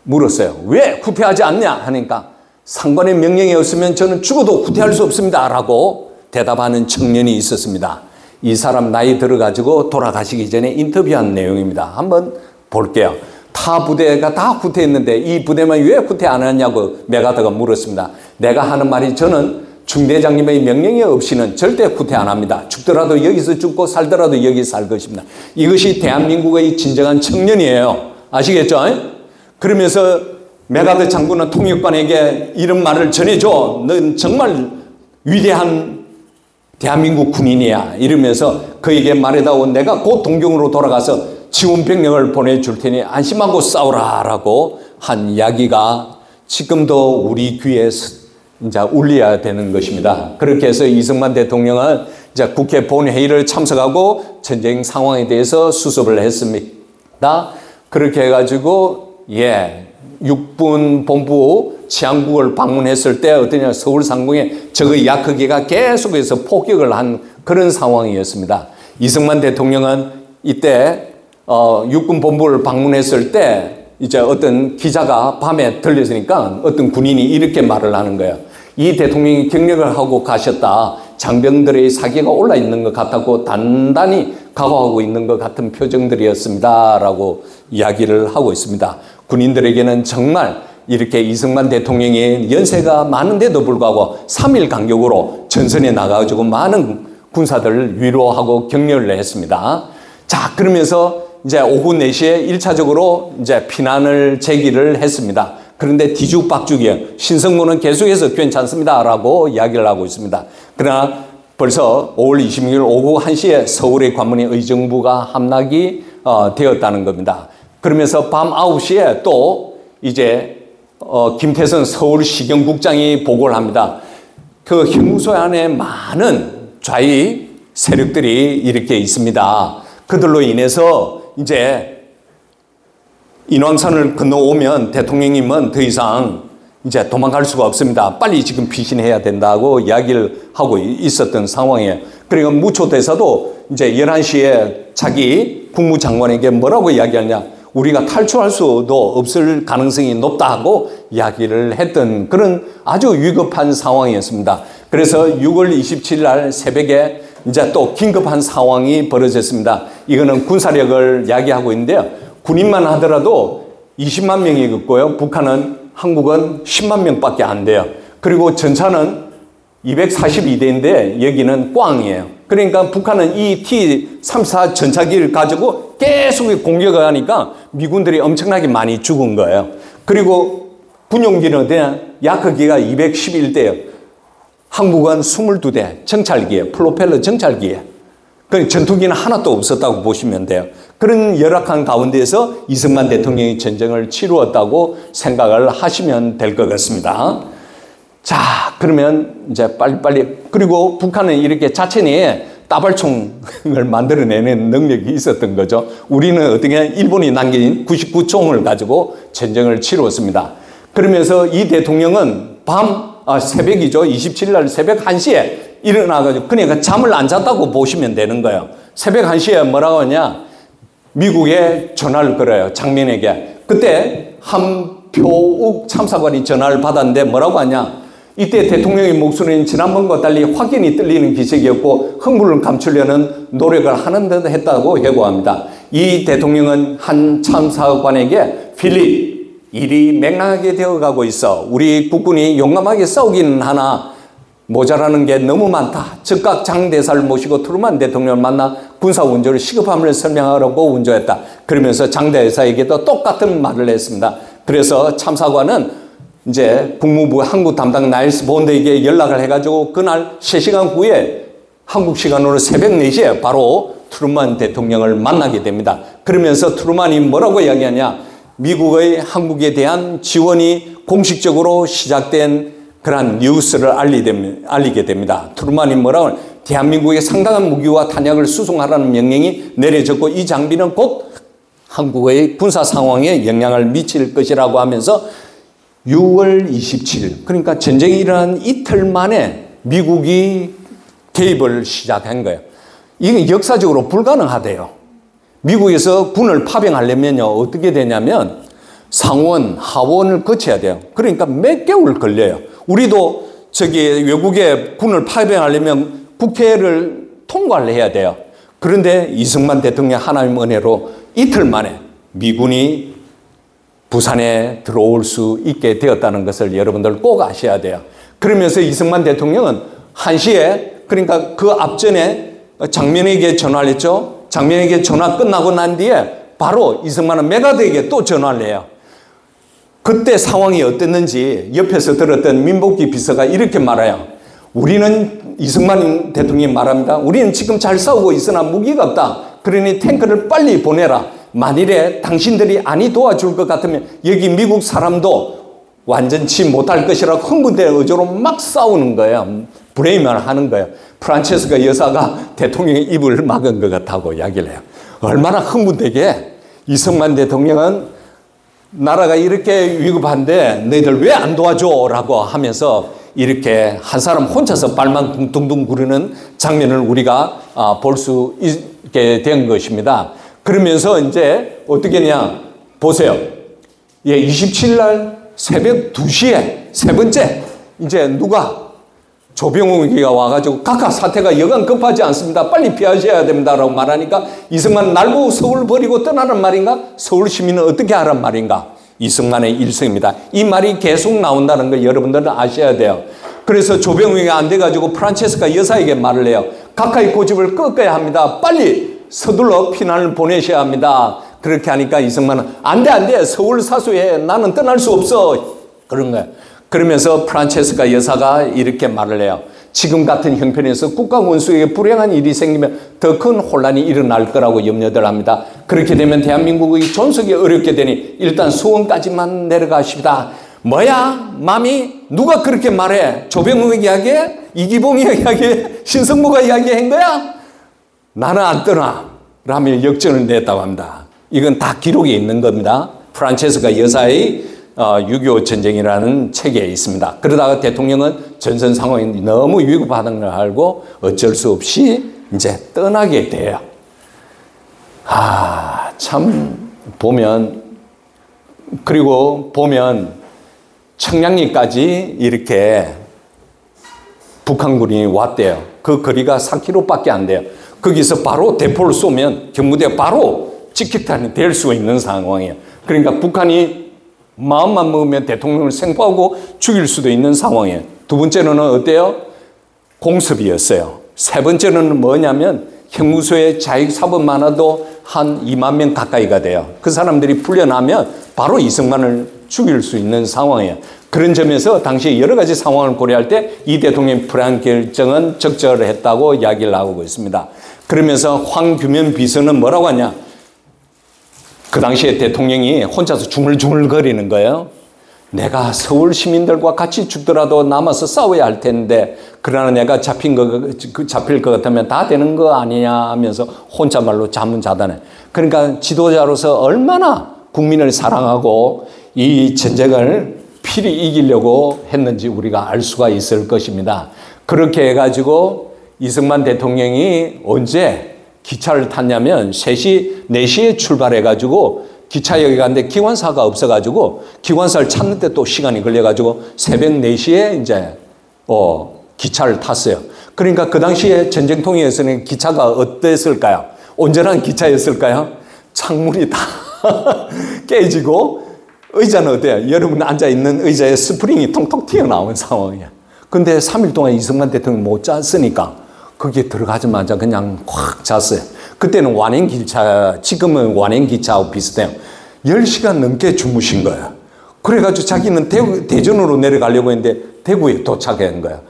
Speaker 1: 물었어요. 왜 후퇴하지 않냐 하니까 상관의 명령이 없으면 저는 죽어도 후퇴할 수 없습니다 라고 대답하는 청년이 있었습니다. 이 사람 나이 들어가지고 돌아가시기 전에 인터뷰한 내용입니다. 한번 볼게요. 타 부대가 다 후퇴했는데 이 부대만 왜 후퇴 안 하냐고 메가드가 물었습니다. 내가 하는 말이 저는 중대장님의 명령이 없이는 절대 후퇴 안 합니다. 죽더라도 여기서 죽고 살더라도 여기 살 것입니다. 이것이 대한민국의 진정한 청년이에요. 아시겠죠? 그러면서 메가드 장군은 통역관에게 이런 말을 전해줘. 넌 정말 위대한 대한민국 군인이야. 이러면서 그에게 말해다오. 내가 곧 동경으로 돌아가서 지원병력을 보내줄 테니 안심하고 싸우라 라고 한 이야기가 지금도 우리 귀에 이제 울려야 되는 것입니다. 그렇게 해서 이승만 대통령은 이제 국회 본회의를 참석하고 전쟁 상황에 대해서 수습을 했습니다. 그렇게 해가지고 육군 본부 치안국을 방문했을 때 어떠냐, 서울 상공에 적의 야크기가 계속해서 폭격을 한 그런 상황이었습니다. 이승만 대통령은 이때 육군 본부를 방문했을 때 이제 어떤 기자가 밤에 들렸으니까 어떤 군인이 이렇게 말을 하는 거예요. 이 대통령이 격려를 하고 가셨다. 장병들의 사기가 올라 있는 것 같았고 단단히 각오하고 있는 것 같은 표정들이었습니다. 라고 이야기를 하고 있습니다. 군인들에게는 정말 이렇게 이승만 대통령이 연세가 많은데도 불구하고 3일 간격으로 전선에 나가가지고 많은 군사들을 위로하고 격려를 했습니다. 자, 그러면서 이제 오후 4시에 1차적으로 이제 피난을 제기를 했습니다. 그런데 뒤죽박죽이에요. 신성모는 계속해서 괜찮습니다. 라고 이야기를 하고 있습니다. 그러나 벌써 5월 26일 오후 1시에 서울의 관문에 의정부가 함락이 되었다는 겁니다. 그러면서 밤 9시에 또 이제 김태선 서울시경국장이 보고를 합니다. 그 형무소 안에 많은 좌익 세력들이 이렇게 있습니다. 그들로 인해서 이제 인왕산을 건너오면 대통령님은 더 이상 이제 도망갈 수가 없습니다. 빨리 지금 피신해야 된다고 이야기를 하고 있었던 상황이에요. 그러니까 무초 대사도 이제 11시에 자기 국무장관에게 뭐라고 이야기하냐. 우리가 탈출할 수도 없을 가능성이 높다고 이야기를 했던 그런 아주 위급한 상황이었습니다. 그래서 6월 27일 날 새벽에 이제 또 긴급한 상황이 벌어졌습니다. 이거는 군사력을 이야기하고 있는데요. 군인만 하더라도 20만 명이 있고요. 한국은 10만 명밖에 안 돼요. 그리고 전차는 242대인데 여기는 꽝이에요. 그러니까 북한은 이 T-34 전차기를 가지고 계속 공격을 하니까 미군들이 엄청나게 많이 죽은 거예요. 그리고 군용기는 그냥 야크기가 211대예요. 한국은 22대 정찰기에 프로펠러 정찰기에 그 전투기는 하나도 없었다고 보시면 돼요. 그런 열악한 가운데에서 이승만 대통령이 전쟁을 치루었다고 생각을 하시면 될 것 같습니다. 자, 그러면 이제 빨리빨리 그리고 북한은 이렇게 자체 내에 따발총을 만들어내는 능력이 있었던 거죠. 우리는 어떻게 일본이 남긴 99총을 가지고 전쟁을 치루었습니다. 그러면서 이 대통령은 새벽이죠. 27일 날 새벽 1시에 일어나가지고 그러니까 잠을 안 잤다고 보시면 되는 거예요. 새벽 1시에 뭐라고 하냐. 미국에 전화를 걸어요. 장면에게. 그때 한표욱 참사관이 전화를 받았는데 뭐라고 하냐. 이때 대통령의 목소리는 지난번과 달리 확연히 들리는 기색이었고 흥분을 감추려는 노력을 하는 듯 했다고 회고합니다. 이 대통령은 한 참사관에게 필립, 일이 맹랑하게 되어가고 있어. 우리 국군이 용감하게 싸우기는 하나 모자라는 게 너무 많다. 즉각 장 대사를 모시고 트루만 대통령을 만나 군사 원조를 시급함을 설명하라고 원조했다. 그러면서 장 대사에게도 똑같은 말을 했습니다. 그래서 참사관은 이제 국무부 한국 담당 나일스 본드에게 연락을 해가지고 그날 3시간 후에 한국 시간으로 새벽 4시에 바로 트루만 대통령을 만나게 됩니다. 그러면서 트루만이 뭐라고 이야기하냐. 미국의 한국에 대한 지원이 공식적으로 시작된 그러한 뉴스를 알리게 됩니다. 트루만이 뭐라고 하냐. 대한민국에 상당한 무기와 탄약을 수송하라는 명령이 내려졌고 이 장비는 곧 한국의 군사 상황에 영향을 미칠 것이라고 하면서 6월 27일 그러니까 전쟁이 일어난 이틀 만에 미국이 개입을 시작한 거예요. 이게 역사적으로 불가능하대요. 미국에서 군을 파병하려면요 어떻게 되냐면 상원, 하원을 거쳐야 돼요. 그러니까 몇 개월 걸려요. 우리도 외국에 군을 파병하려면 국회를 통과를 해야 돼요. 그런데 이승만 대통령 하나님 은혜로 이틀 만에 미군이 부산에 들어올 수 있게 되었다는 것을 여러분들 꼭 아셔야 돼요. 그러면서 이승만 대통령은 1시에 그러니까 그 앞전에 장면에게 전화를 했죠. 장면에게 전화 끝나고 난 뒤에 바로 이승만은 메가드에게 또 전화를 해요. 그때 상황이 어땠는지 옆에서 들었던 민복기 비서가 이렇게 말해요. 우리는 이승만 대통령이 말합니다. 우리는 지금 잘 싸우고 있으나 무기가 없다. 그러니 탱크를 빨리 보내라. 만일에 당신들이 아니 도와줄 것 같으면 여기 미국 사람도 완전치 못할 것이라고 흥분된 의조로 막 싸우는 거예요. 브레이만 하는 거예요. 프란체스카 여사가 대통령의 입을 막은 것 같다고 이야기를 해요. 얼마나 흥분되게 이승만 대통령은 나라가 이렇게 위급한데 너희들 왜 안 도와줘? 라고 하면서 이렇게 한 사람 혼자서 발만 둥둥 구르는 장면을 우리가 볼 수 있게 된 것입니다. 그러면서 이제 어떻게 했냐 보세요. 27일 날 새벽 2시에 세 번째 이제 누가 조병욱이가 와가지고 각하 사태가 여간 급하지 않습니다. 빨리 피하셔야 됩니다. 라고 말하니까 이승만 날고 서울 버리고 떠나는 말인가? 서울 시민은 어떻게 하란 말인가? 이승만의 일성입니다. 이 말이 계속 나온다는 걸 여러분들은 아셔야 돼요. 그래서 조병욱이 안 돼가지고 프란체스카 여사에게 말을 해요. 각하의 고집을 꺾어야 합니다. 빨리 서둘러 피난을 보내셔야 합니다. 그렇게 하니까 이승만은 안 돼. 서울 사수해. 나는 떠날 수 없어. 그런 거예요. 그러면서 프란체스카 여사가 이렇게 말을 해요. 지금 같은 형편에서 국가 원수에게 불행한 일이 생기면 더 큰 혼란이 일어날 거라고 염려들 합니다. 그렇게 되면 대한민국의 존속이 어렵게 되니 일단 수원까지만 내려가십니다. 뭐야? 맘이 누가 그렇게 말해? 조병욱이 이야기해? 이기봉이 이야기해? 신성모가 이야기한 거야? 나는 안 떠나. 라며 역전을 냈다고 합니다. 이건 다 기록에 있는 겁니다. 프란체스카 여사의 6.25 전쟁이라는 책에 있습니다. 그러다가 대통령은 전선 상황이 너무 위급하다는 걸 알고 어쩔 수 없이 이제 떠나게 돼요. 참 보면 청량리까지 이렇게 북한군이 왔대요. 그 거리가 4km밖에 안 돼요. 거기서 바로 대포를 쏘면 경무대가 바로 직격탄이 될 수 있는 상황이에요. 그러니까 북한이 마음만 먹으면 대통령을 생포하고 죽일 수도 있는 상황이에요. 두 번째는 어때요? 공습이었어요. 세 번째는 뭐냐면 형무소에 자익사범 많아도 한 2만 명 가까이가 돼요. 그 사람들이 풀려나면 바로 이승만을 죽일 수 있는 상황이에요. 그런 점에서 당시 여러 가지 상황을 고려할 때 이 대통령의 불안 결정은 적절했다고 이야기를 하고 있습니다. 그러면서 황규면 비서는 뭐라고 하냐? 그 당시에 대통령이 혼자서 중얼중얼거리는 거예요. 내가 서울 시민들과 같이 죽더라도 남아서 싸워야 할 텐데 그러나 내가 잡힐 것 같으면 다 되는 거 아니냐 하면서 혼자말로 자문자답해. 그러니까 지도자로서 얼마나 국민을 사랑하고 이 전쟁을 필히 이기려고 했는지 우리가 알 수가 있을 것입니다. 그렇게 해가지고 이승만 대통령이 언제 기차를 탔냐면 4시에 출발해가지고 기차역에 갔는데 기관사가 없어가지고 기관사를 찾는데 또 시간이 걸려가지고 새벽 4시에 이제 기차를 탔어요. 그러니까 그 당시에 전쟁통에서는 기차가 어땠을까요? 온전한 기차였을까요? 창문이 다 깨지고 의자는 어때요? 여러분 앉아있는 의자에 스프링이 통통 튀어나온 상황이에요. 근데 3일 동안 이승만 대통령이 못 잤으니까 거기에 들어가자마자 그냥 확 잤어요. 그때는 완행기차, 지금은 완행기차하고 비슷해요. 10시간 넘게 주무신 거예요. 그래가지고 자기는 대전으로 내려가려고 했는데 대구에 도착한 거예요.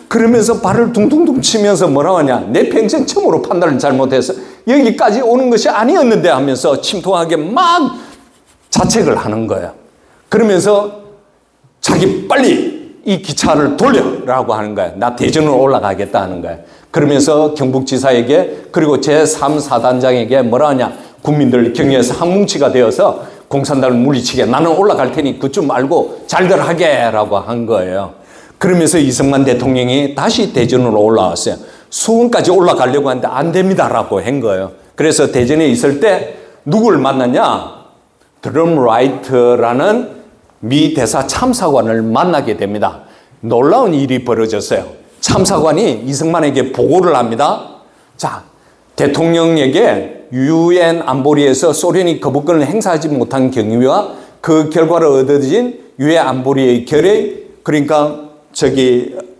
Speaker 1: 그러면서 발을 둥둥둥 치면서 뭐라고 하냐. 내 평생 처음으로 판단을 잘못해서 여기까지 오는 것이 아니었는데 하면서 침통하게 막 자책을 하는 거예요. 그러면서 자기 빨리 이 기차를 돌려라고 하는 거예요. 나 대전으로 올라가겠다 하는 거예요. 그러면서 경북지사에게 그리고 제3사단장에게 뭐라 하냐. 국민들 격려해서 한 뭉치가 되어서 공산당을 물리치게 나는 올라갈 테니 그 좀 알고 잘들 하게 라고 한 거예요. 그러면서 이승만 대통령이 다시 대전으로 올라왔어요. 수원까지 올라가려고 하는데 안 됩니다라고 한 거예요. 그래서 대전에 있을 때 누구를 만났냐? 드럼라이트라는 미 대사 참사관을 만나게 됩니다. 놀라운 일이 벌어졌어요. 참사관이 이승만에게 보고를 합니다. 자, 대통령에게 유엔 안보리에서 소련이 거부권을 행사하지 못한 경위와 그 결과로 얻어진 유엔 안보리의 결의, 그러니까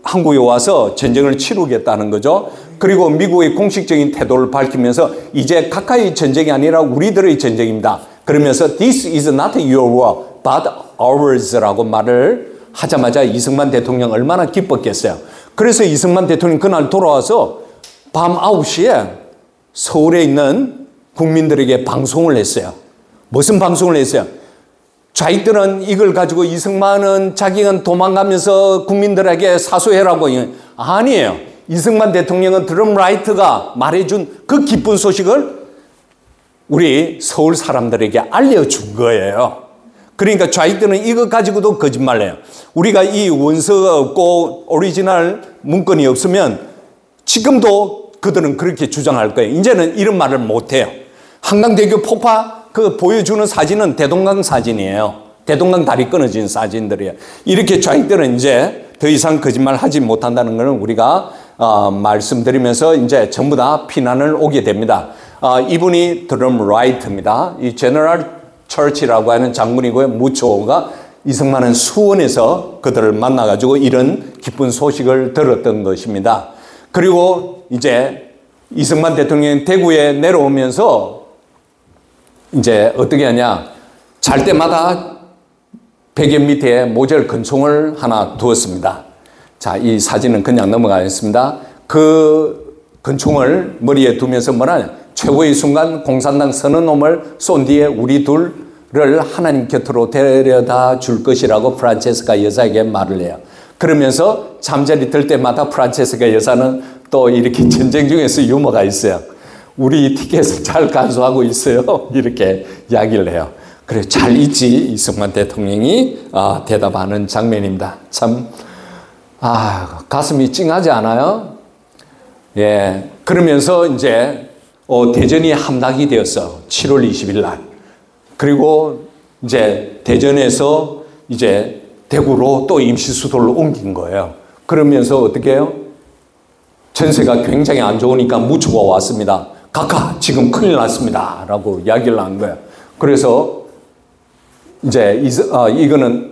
Speaker 1: 한국에 와서 전쟁을 치르겠다는 거죠. 그리고 미국의 공식적인 태도를 밝히면서 이제 각하의 전쟁이 아니라 우리들의 전쟁입니다. 그러면서 This is not your war, but ours라고 말을 하자마자 이승만 대통령 얼마나 기뻤겠어요. 그래서 이승만 대통령 그날 돌아와서 밤 9시에 서울에 있는 국민들에게 방송을 했어요. 무슨 방송을 했어요? 좌익들은 이걸 가지고 이승만은 자기는 도망가면서 국민들에게 사소해라고. 아니에요. 이승만 대통령은 드럼라이트가 말해준 그 기쁜 소식을 우리 서울 사람들에게 알려준 거예요. 그러니까 좌익들은 이거 가지고도 거짓말해요. 우리가 이 원서가 없고 오리지널 문건이 없으면 지금도 그들은 그렇게 주장할 거예요. 이제는 이런 말을 못해요. 한강대교 폭파 그 보여주는 사진은 대동강 사진이에요. 대동강 다리 끊어진 사진들이에요. 이렇게 좌익들은 이제 더 이상 거짓말 하지 못한다는 것을 우리가 말씀드리면서 이제 전부 다 피난을 오게 됩니다. 이분이 드럼라이트입니다. 이 제너럴 처치라고 하는 장군이고요. 무초가 이승만은 수원에서 그들을 만나가지고 이런 기쁜 소식을 들었던 것입니다. 그리고 이제 이승만 대통령이 대구에 내려오면서 이제 어떻게 하냐. 잘 때마다 베개 밑에 모절 근총을 하나 두었습니다. 자, 이 사진은 그냥 넘어가겠습니다. 그 근총을 머리에 두면서 뭐라냐. 최고의 순간 공산당 서는 놈을 쏜 뒤에 우리 둘을 하나님 곁으로 데려다 줄 것이라고 프란체스카 여사에게 말을 해요. 그러면서 잠자리 들 때마다 프란체스카 여사는 또 이렇게 전쟁 중에서 유머가 있어요. 우리 티켓을 잘 간수하고 있어요. 이렇게 이야기를 해요. 그래, 잘 있지. 이승만 대통령이 대답하는 장면입니다. 참, 가슴이 찡하지 않아요? 예. 그러면서 이제, 대전이 함락이 되었어. 7월 20일 날. 그리고 이제 대전에서 이제 대구로 또 임시 수도를 옮긴 거예요. 그러면서 어떻게 해요? 전세가 굉장히 안 좋으니까 무초가 왔습니다. 각하, 지금 큰일 났습니다. 라고 이야기를 한 거예요. 그래서 이제 이거는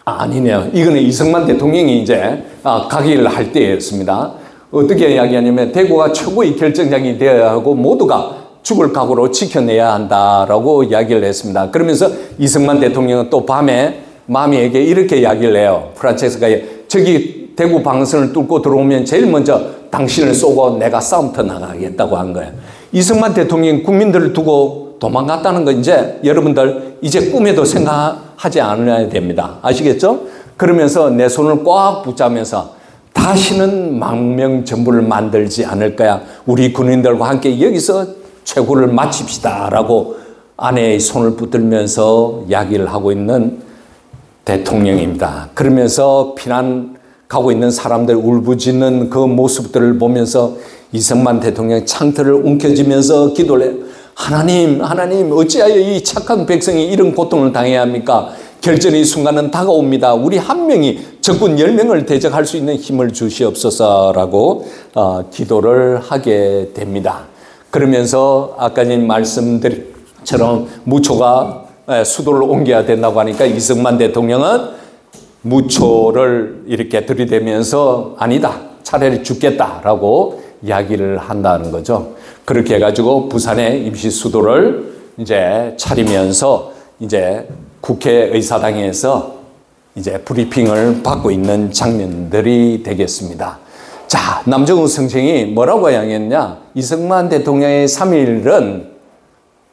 Speaker 1: 아니네요. 이거는 이승만 대통령이 이제 가기를 할 때였습니다. 어떻게 이야기하냐면 대구가 최고의 결정장이 되어야 하고 모두가 죽을 각오로 지켜내야 한다라고 이야기를 했습니다. 그러면서 이승만 대통령은 또 밤에 마미에게 이렇게 이야기를 해요. 프란체스카가 저기 대구 방선을 뚫고 들어오면 제일 먼저 당신을 쏘고 내가 싸움터 나가겠다고 한 거예요. 이승만 대통령이 국민들을 두고 도망갔다는 거 이제 여러분들 이제 꿈에도 생각하지 않아야 됩니다. 아시겠죠? 그러면서 내 손을 꽉 붙잡으면서 다시는 망명정부를 만들지 않을 거야. 우리 군인들과 함께 여기서 최고를 마칩시다 라고 아내의 손을 붙들면서 이야기를 하고 있는 대통령입니다. 그러면서 피난 가고 있는 사람들 울부짖는 그 모습들을 보면서 이승만 대통령이 창틀을 움켜쥐면서 기도를 해요. 하나님, 하나님, 어찌하여 이 착한 백성이 이런 고통을 당해야 합니까? 결전의 순간은 다가옵니다. 우리 한 명이 적군 10명을 대적할 수 있는 힘을 주시옵소서라고 기도를 하게 됩니다. 그러면서 아까 전 말씀드린처럼 무초가 수도를 옮겨야 된다고 하니까 이승만 대통령은 무초를 이렇게 들이대면서 아니다, 차라리 죽겠다라고 이야기를 한다는 거죠. 그렇게 해가지고 부산에 임시 수도를 이제 차리면서 이제 국회의사당에서 이제 브리핑을 받고 있는 장면들이 되겠습니다. 자, 남정우 선생이 뭐라고 이야기했냐? 이승만 대통령의 3.1은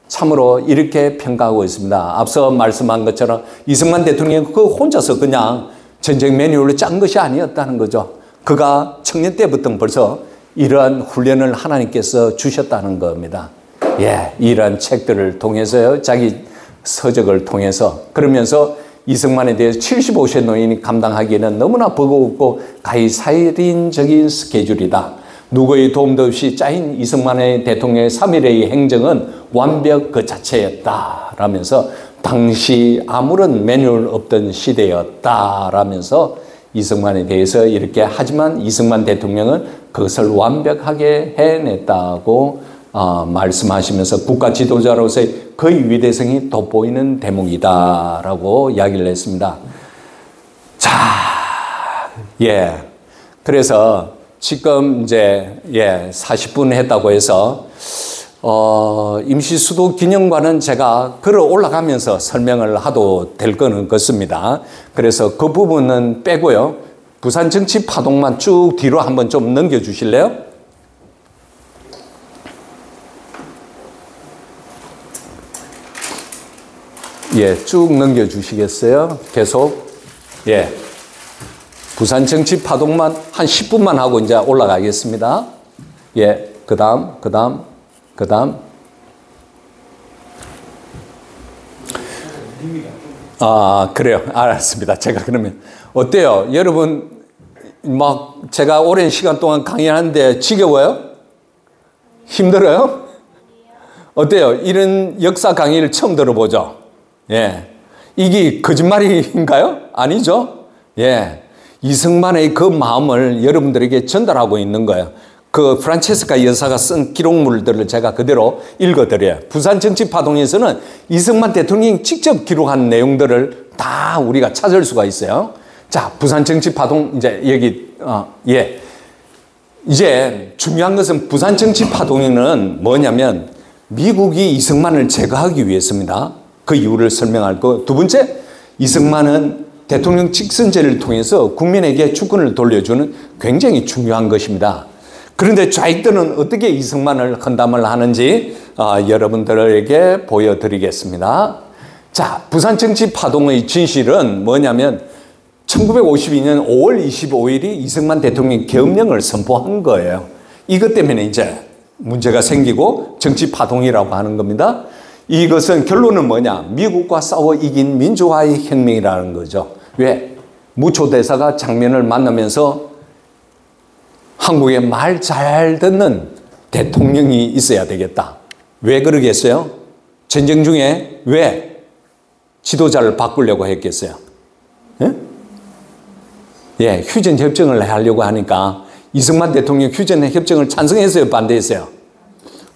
Speaker 1: 참으로 이렇게 평가하고 있습니다. 앞서 말씀한 것처럼 이승만 대통령이 그 혼자서 그냥 전쟁 매뉴얼을 짠 것이 아니었다는 거죠. 그가 청년 때부터 벌써 이러한 훈련을 하나님께서 주셨다는 겁니다. 예, 이러한 책들을 통해서요, 자기 서적을 통해서. 그러면서 이승만에 대해서 75세 노인이 감당하기에는 너무나 버거웠고 가히 살인적인 스케줄이다. 누구의 도움도 없이 짜인 이승만의 대통령의 3.1의 행정은 완벽 그 자체였다 라면서 당시 아무런 매뉴얼 없던 시대였다 라면서 이승만에 대해서 이렇게 하지만 이승만 대통령은 그것을 완벽하게 해냈다고 말씀하시면서 국가 지도자로서의 그의 위대성이 돋보이는 대목이다라고 이야기를 했습니다. 자, 예. 그래서 지금 이제 40분 했다고 해서 임시 수도 기념관은 제가 걸어 올라가면서 설명을 하도 될 거는 같습니다. 그래서 그 부분은 빼고요. 부산 정치 파동만 쭉 뒤로 한번 좀 넘겨 주실래요? 예, 쭉 넘겨주시겠어요? 계속. 예. 부산 정치 파동만 한 10분만 하고 이제 올라가겠습니다. 예. 그 다음. 아, 그래요. 알았습니다. 제가 그러면. 어때요? 여러분, 막 제가 오랜 시간 동안 강의하는데 지겨워요? 힘들어요? 어때요? 이런 역사 강의를 처음 들어보죠? 예. 이게 거짓말인가요? 아니죠? 예. 이승만의 그 마음을 여러분들에게 전달하고 있는 거예요. 그 프란체스카 여사가 쓴 기록물들을 제가 그대로 읽어드려요. 부산 정치 파동에서는 이승만 대통령이 직접 기록한 내용들을 다 우리가 찾을 수가 있어요. 자, 부산 정치 파동, 이제 여기, 예. 이제 중요한 것은 부산 정치 파동에는 뭐냐면 미국이 이승만을 제거하기 위해서입니다. 그 이유를 설명할 거. 두 번째, 이승만은 대통령 직선제를 통해서 국민에게 주권을 돌려주는 굉장히 중요한 것입니다. 그런데 좌익들은 어떻게 이승만을 헌담을 하는지 여러분들에게 보여드리겠습니다. 자, 부산 정치 파동의 진실은 뭐냐면 1952년 5월 25일이 이승만 대통령이 계엄령을 선포한 거예요. 이것 때문에 이제 문제가 생기고 정치 파동이라고 하는 겁니다. 이것은 결론은 뭐냐? 미국과 싸워 이긴 민주화의 혁명이라는 거죠. 왜? 무초 대사가 장면을 만나면서 한국에 말 잘 듣는 대통령이 있어야 되겠다. 왜 그러겠어요? 전쟁 중에 왜 지도자를 바꾸려고 했겠어요? 예? 예, 휴전 협정을 하려고 하니까 이승만 대통령 휴전 협정을 찬성했어요? 반대했어요?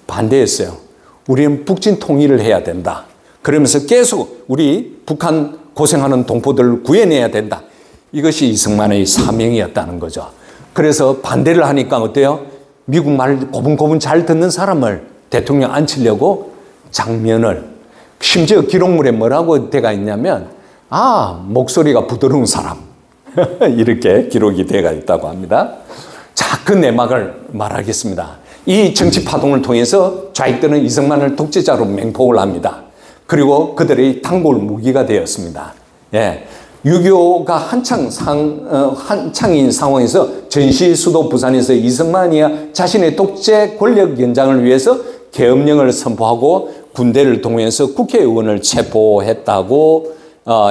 Speaker 1: 반대했어요. 우리는 북진 통일을 해야 된다. 그러면서 계속 우리 북한 고생하는 동포들을 구해내야 된다. 이것이 이승만의 사명이었다는 거죠. 그래서 반대를 하니까 어때요? 미국 말 고분고분 잘 듣는 사람을 대통령 앉히려고 장면을, 심지어 기록물에 뭐라고 되어 있냐면 목소리가 부드러운 사람 이렇게 기록이 되어 있다고 합니다. 자, 그 내막을 말하겠습니다. 이 정치 파동을 통해서 좌익들은 이승만을 독재자로 맹폭을 합니다. 그리고 그들의 단골 무기가 되었습니다. 예. 6.25가 한창인 상황에서 전시 수도 부산에서 이승만이 자신의 독재 권력 연장을 위해서 계엄령을 선포하고 군대를 동원해서 국회의원을 체포했다고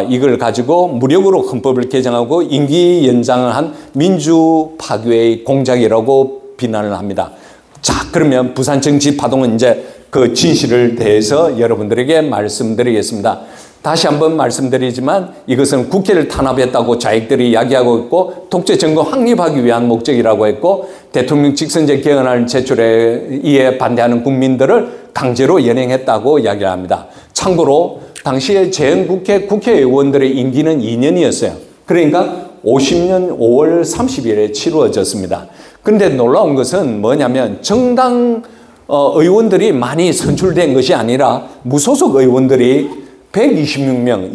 Speaker 1: 이걸 가지고 무력으로 헌법을 개정하고 임기 연장을 한 민주 파괴의 공작이라고 비난을 합니다. 자, 그러면 부산 정치 파동은 이제 그 진실을 대해서 여러분들에게 말씀드리겠습니다. 다시 한번 말씀드리지만 이것은 국회를 탄압했다고 좌익들이 이야기하고 있고 독재 정권 확립하기 위한 목적이라고 했고 대통령 직선제 개헌안을 제출에 이에 반대하는 국민들을 강제로 연행했다고 이야기합니다. 참고로 당시에 재헌국회 국회의원들의 임기는 2년이었어요. 그러니까 50년 5월 30일에 치루어졌습니다. 그런데 놀라운 것은 뭐냐면 정당 의원들이 많이 선출된 것이 아니라 무소속 의원들이 126명,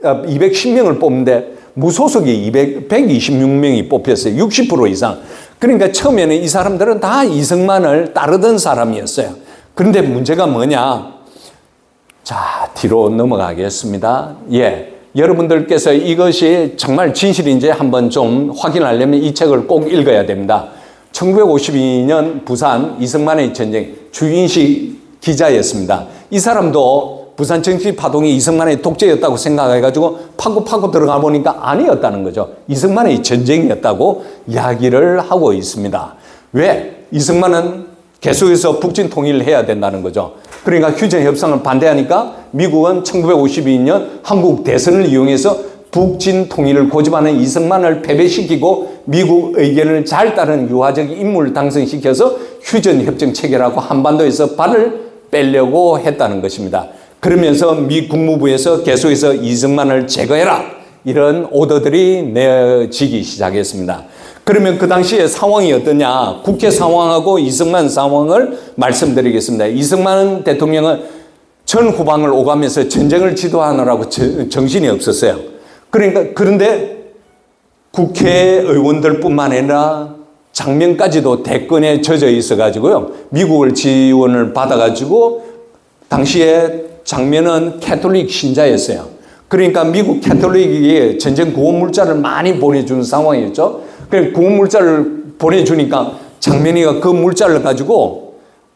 Speaker 1: 210명을 뽑는데 무소속이 126명이 뽑혔어요. 60% 이상. 그러니까 처음에는 이 사람들은 다 이승만을 따르던 사람이었어요. 그런데 문제가 뭐냐? 자, 뒤로 넘어가겠습니다. 예. 여러분들께서 이것이 정말 진실인지 한번 좀 확인하려면 이 책을 꼭 읽어야 됩니다. 1952년 부산 이승만의 전쟁 주인식 기자였습니다. 이 사람도 부산 정치 파동이 이승만의 독재였다고 생각해가지고 파고 들어가 보니까 아니었다는 거죠. 이승만의 전쟁이었다고 이야기를 하고 있습니다. 왜? 이승만은 계속해서 북진 통일을 해야 된다는 거죠. 그러니까 휴전 협상을 반대하니까 미국은 1952년 한국 대선을 이용해서 북진 통일을 고집하는 이승만을 패배시키고 미국 의견을 잘 따르는 유화적 인물을 당선시켜서 휴전 협정 체결하고 한반도에서 발을 빼려고 했다는 것입니다. 그러면서 미 국무부에서 계속해서 이승만을 제거해라 이런 오더들이 내어지기 시작했습니다. 그러면 그 당시에 상황이 어떠냐? 국회 상황하고 이승만 상황을 말씀드리겠습니다. 이승만 대통령은 전 후방을 오가면서 전쟁을 지도하느라고 정신이 없었어요. 그런데 국회의원들뿐만 아니라 장면까지도 대권에 젖어 있어가지고요. 미국을 지원을 받아가지고 당시에 장면은 캐톨릭 신자였어요. 그러니까 미국 캐톨릭이 전쟁 구원물자를 많이 보내주는 상황이었죠. 그래서 구원물자를 보내주니까 장면이가 그 물자를 가지고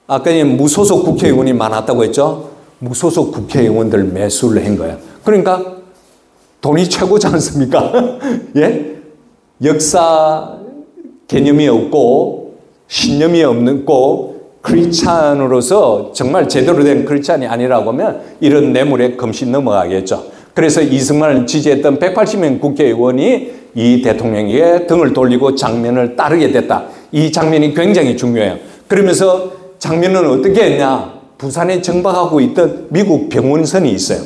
Speaker 1: 아까 무소속 국회의원이 많았다고 했죠. 무소속 국회의원들 매수를 한 거예요. 그러니까 돈이 최고지 않습니까? 예? 역사 개념이 없고 신념이 없고 크리스찬으로서 정말 제대로 된 크리스찬이 아니라고 하면 이런 뇌물에 금시 넘어가겠죠. 그래서 이승만을 지지했던 180명 국회의원이 이 대통령에게 등을 돌리고 장면을 따르게 됐다. 이 장면이 굉장히 중요해요. 그러면서 장면은 어떻게 했냐? 부산에 정박하고 있던 미국 병원선이 있어요.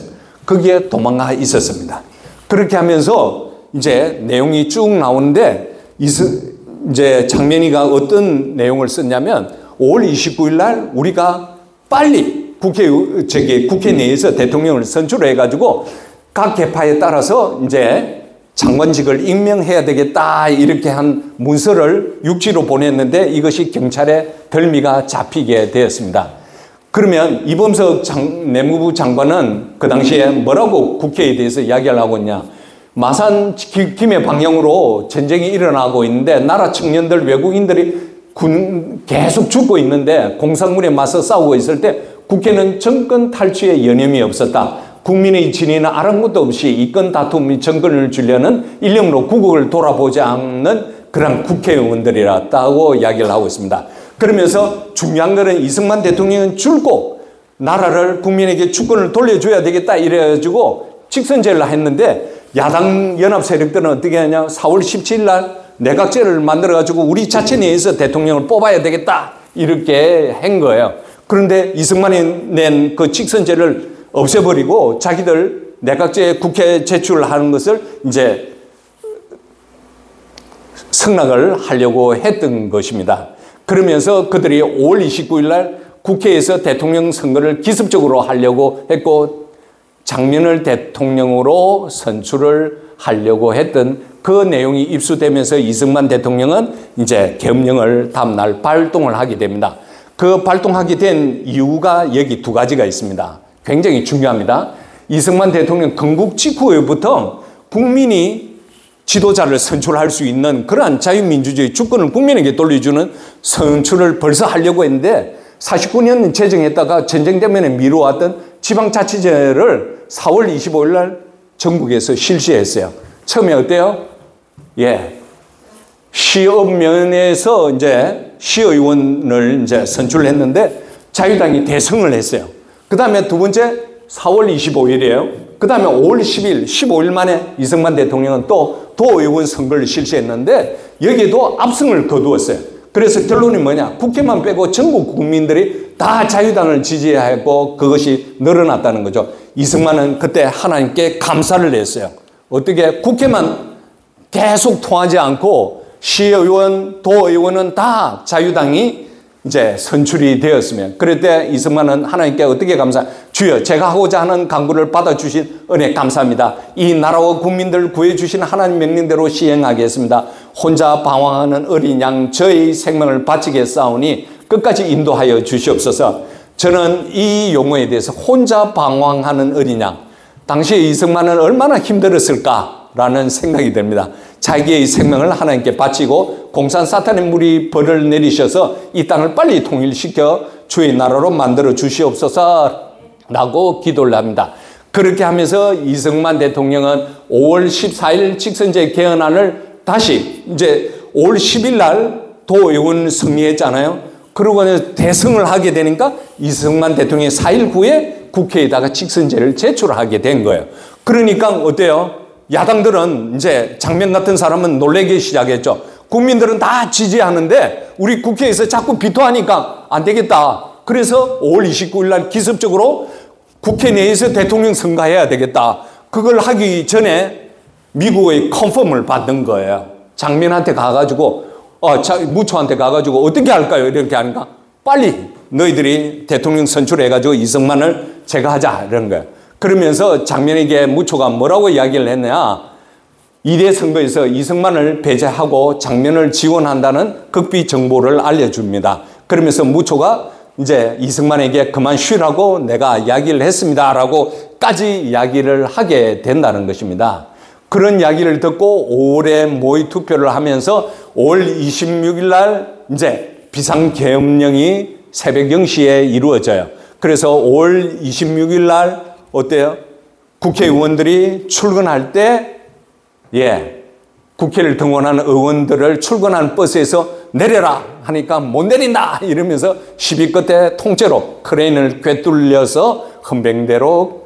Speaker 1: 거기에 도망가 있었습니다. 그렇게 하면서 이제 내용이 쭉 나오는데 이제 장면이가 어떤 내용을 썼냐면 5월 29일 날 우리가 빨리 국회 내에서 대통령을 선출해가지고 각 계파에 따라서 이제 장관직을 임명해야 되겠다 이렇게 한 문서를 육지로 보냈는데 이것이 경찰에 덜미가 잡히게 되었습니다. 그러면 이범석 내무부 장관은 그 당시에 뭐라고 국회에 대해서 이야기를 하고 있냐. 마산 김해 방향으로 전쟁이 일어나고 있는데 나라 청년들 외국인들이 계속 죽고 있는데 공산군에 맞서 싸우고 있을 때 국회는 정권 탈취에 여념이 없었다. 국민의 진위는 아랑곳도 없이 이권 다툼 및 정권을 주려는 일념으로 국국을 돌아보지 않는 그런 국회의원들이라고 이야기를 하고 있습니다. 그러면서 중요한 것은 이승만 대통령은 줄고 나라를 국민에게 주권을 돌려줘야 되겠다 이래가지고 직선제를 했는데 야당 연합 세력들은 어떻게 하냐. 4월 17일 날 내각제를 만들어가지고 우리 자체 내에서 대통령을 뽑아야 되겠다 이렇게 한 거예요. 그런데 이승만이 낸 그 직선제를 없애버리고 자기들 내각제 국회 제출하는 것을 이제 승낙을 하려고 했던 것입니다. 그러면서 그들이 5월 29일 날 국회에서 대통령 선거를 기습적으로 하려고 했고 장면을 대통령으로 선출을 하려고 했던 그 내용이 입수되면서 이승만 대통령은 이제 계엄령을 다음날 발동을 하게 됩니다. 그 발동하게 된 이유가 여기 두 가지가 있습니다. 굉장히 중요합니다. 이승만 대통령 건국 직후부터 국민이 지도자를 선출할 수 있는 그러한 자유민주주의 주권을 국민에게 돌려주는 선출을 벌써 하려고 했는데 49년 제정했다가 전쟁 때문에 미루었던 지방자치제를 4월 25일 날 전국에서 실시했어요. 처음에 어때요? 예. 시의원면에서 이제 시의원을 이제 선출했는데 자유당이 대승을 했어요. 그 다음에 두 번째 4월 25일이에요. 그 다음에 5월 10일, 15일 만에 이승만 대통령은 또 도의원 선거를 실시했는데 여기에도 압승을 거두었어요. 그래서 결론이 뭐냐. 국회만 빼고 전국 국민들이 다 자유당을 지지하고 그것이 늘어났다는 거죠. 이승만은 그때 하나님께 감사를 했어요. 어떻게 국회만 계속 통하지 않고 시의원, 도의원은 다 자유당이 이제 선출이 되었으면 그럴 때 이승만은 하나님께 어떻게 주여 제가 하고자 하는 간구를 받아주신 은혜 감사합니다. 이 나라와 국민들을 구해주신 하나님 명령대로 시행하겠습니다. 혼자 방황하는 어린 양 저의 생명을 바치겠사오니 끝까지 인도하여 주시옵소서. 저는 이 용어에 대해서 혼자 방황하는 어린 양 당시에 이승만은 얼마나 힘들었을까라는 생각이 듭니다. 자기의 생명을 하나님께 바치고 공산 사탄의 물이 벌을 내리셔서 이 땅을 빨리 통일시켜 주의 나라로 만들어 주시옵소서 라고 기도를 합니다. 그렇게 하면서 이승만 대통령은 5월 14일 직선제 개헌안을 다시 이제 5월 10일 날 도의원 승리했잖아요. 그러고 대승을 하게 되니까 이승만 대통령이 4일 후에 국회에다가 직선제를 제출하게 된 거예요. 그러니까 어때요? 야당들은 이제 장면 같은 사람은 놀라기 시작했죠. 국민들은 다 지지하는데 우리 국회에서 자꾸 비토하니까 안 되겠다. 그래서 5월 29일 날 기습적으로 국회 내에서 대통령 선거해야 되겠다. 그걸 하기 전에 미국의 컨펌을 받는 거예요. 장면한테 가가지고 무초한테 가가지고 어떻게 할까요? 이렇게 하니까 빨리 너희들이 대통령 선출해가지고 이승만을 제가 하자 이런 거예요. 그러면서 장면에게 무초가 뭐라고 이야기를 했냐. 2대 선거에서 이승만을 배제하고 장면을 지원한다는 극비 정보를 알려줍니다. 그러면서 무초가 이제 이승만에게 그만 쉬라고 내가 이야기를 했습니다라고까지 이야기를 하게 된다는 것입니다. 그런 이야기를 듣고 5월에 모의 투표를 하면서 5월 26일 날 이제 비상계엄령이 새벽 0시에 이루어져요. 그래서 5월 26일 날 어때요? 국회의원들이 출근할 때 국회를 등원하는 의원들을 출근하는 버스에서 내려라 하니까 못 내린다 이러면서 시비 끝에 통째로 크레인을 꿰뚫려서 헌병대로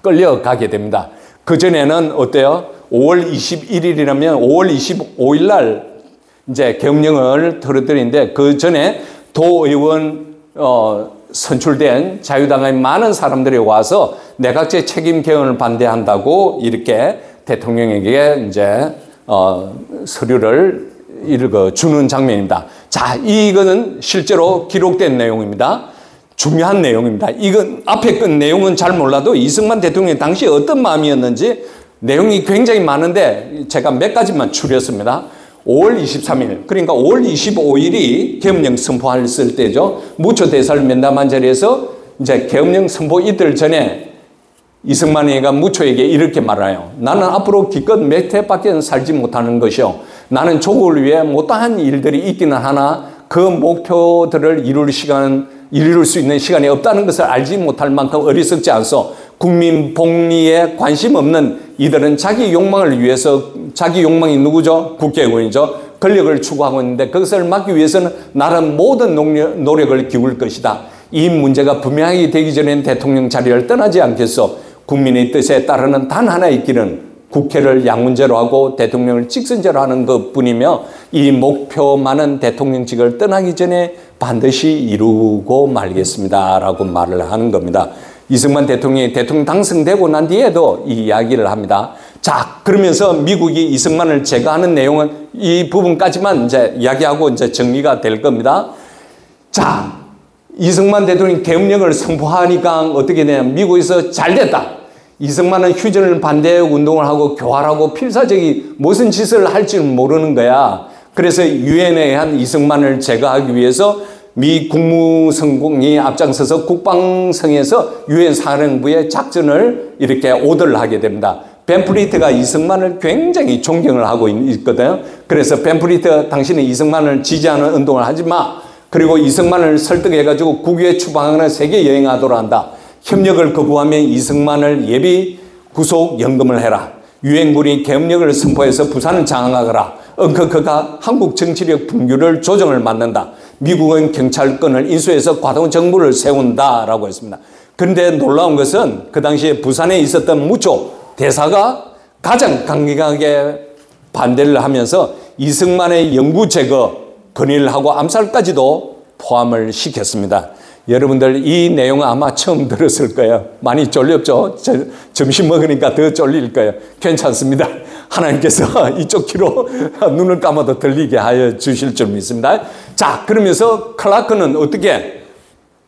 Speaker 1: 끌려가게 됩니다. 그전에는 어때요? 5월 21일이라면 5월 25일 날 이제 계엄령을 떨어뜨리는데 그 전에 도의원 선출된 자유당의 많은 사람들이 와서 내각제 책임 개헌을 반대한다고 이렇게 대통령에게 이제 서류를 주는 장면입니다. 자, 이거는 실제로 기록된 내용입니다. 중요한 내용입니다. 이건 앞에 그 내용은 잘 몰라도 이승만 대통령이 당시 어떤 마음이었는지 내용이 굉장히 많은데 제가 몇 가지만 추렸습니다. 5월 23일, 그러니까 5월 25일이 계엄령 선포했을 때죠. 무초 대사를 면담한 자리에서 이제 계엄령 선포 이틀 전에 이승만이가 무초에게 이렇게 말해요. 나는 앞으로 기껏 몇 해밖에 살지 못하는 것이요. 나는 조국을 위해 못다한 일들이 있기는 하나 그 목표들을 이룰 수 있는 시간이 없다는 것을 알지 못할 만큼 어리석지 않소. 국민 복리에 관심 없는 이들은 자기 욕망을 위해서, 자기 욕망이 누구죠? 국회의원이죠. 권력을 추구하고 있는데 그것을 막기 위해서는 나는 모든 노력을 기울 것이다. 이 문제가 분명하게 되기 전엔 대통령 자리를 떠나지 않겠소. 국민의 뜻에 따르는 단 하나의 길은 국회를 양문제로 하고 대통령을 직선제로 하는 것뿐이며 이 목표만은 대통령직을 떠나기 전에 반드시 이루고 말겠습니다 라고 말을 하는 겁니다. 이승만 대통령이 대통령 당선되고 난 뒤에도 이 이야기를 합니다. 자, 그러면서 미국이 이승만을 제거하는 내용은 이 부분까지만 이제 이야기하고 이제 정리가 될 겁니다. 자, 이승만 대통령이 계엄령을 선포하니까 어떻게 되냐면 미국에서 잘 됐다. 이승만은 휴전을 반대 운동을 하고 교활하고 필사적인 무슨 짓을 할지는 모르는 거야. 그래서 유엔에 의한 이승만을 제거하기 위해서 미 국무성공이 앞장서서 국방성에서 유엔 사령부의 작전을 이렇게 오더를 하게 됩니다. 벤프리트가 이승만을 굉장히 존경을 하고 있거든요. 그래서 벤프리트 당신은 이승만을 지지하는 운동을 하지 마. 그리고 이승만을 설득해가지고 국외 추방하는 세계 여행하도록 한다. 협력을 거부하면 이승만을 예비 구속 연금을 해라. 유엔군이 계엄령을 선포해서 부산을 장악하거라. 그가 한국 정치력 분규를 조정을 맡는다. 미국은 경찰권을 인수해서 과도한 정부를 세운다라고 했습니다. 그런데 놀라운 것은 그 당시에 부산에 있었던 무초 대사가 가장 강력하게 반대를 하면서 이승만의 영구 제거 건의를 하고 암살까지도 포함을 시켰습니다. 여러분들 이 내용은 아마 처음 들었을 거예요. 많이 졸렸죠? 점심 먹으니까 더 졸릴 거예요. 괜찮습니다. 하나님께서 이쪽 귀로 눈을 감아도 들리게 하여 주실 줄 믿습니다. 자, 그러면서 클라크는 어떻게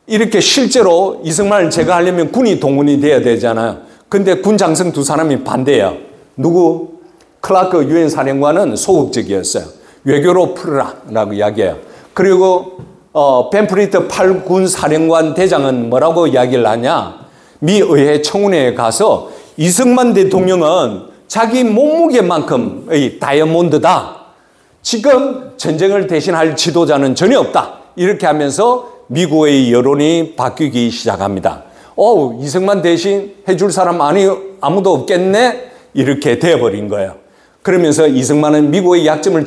Speaker 1: 이렇게 실제로 이승만을 제거하려면 군이 동원이 돼야 되잖아요. 근데 군 장성 두 사람이 반대해요. 누구? 클라크 유엔 사령관은 소극적이었어요. 외교로 풀어라라고 이야기해요. 그리고 벤프리트 8군 사령관 대장은 뭐라고 이야기를 하냐? 미 의회 청문회에 가서 이승만 대통령은 자기 몸무게만큼의 다이아몬드다. 지금 전쟁을 대신할 지도자는 전혀 없다. 이렇게 하면서 미국의 여론이 바뀌기 시작합니다. 이승만 대신 해줄 사람 아무도 없겠네? 이렇게 되어버린 거예요. 그러면서 이승만은 미국의 약점을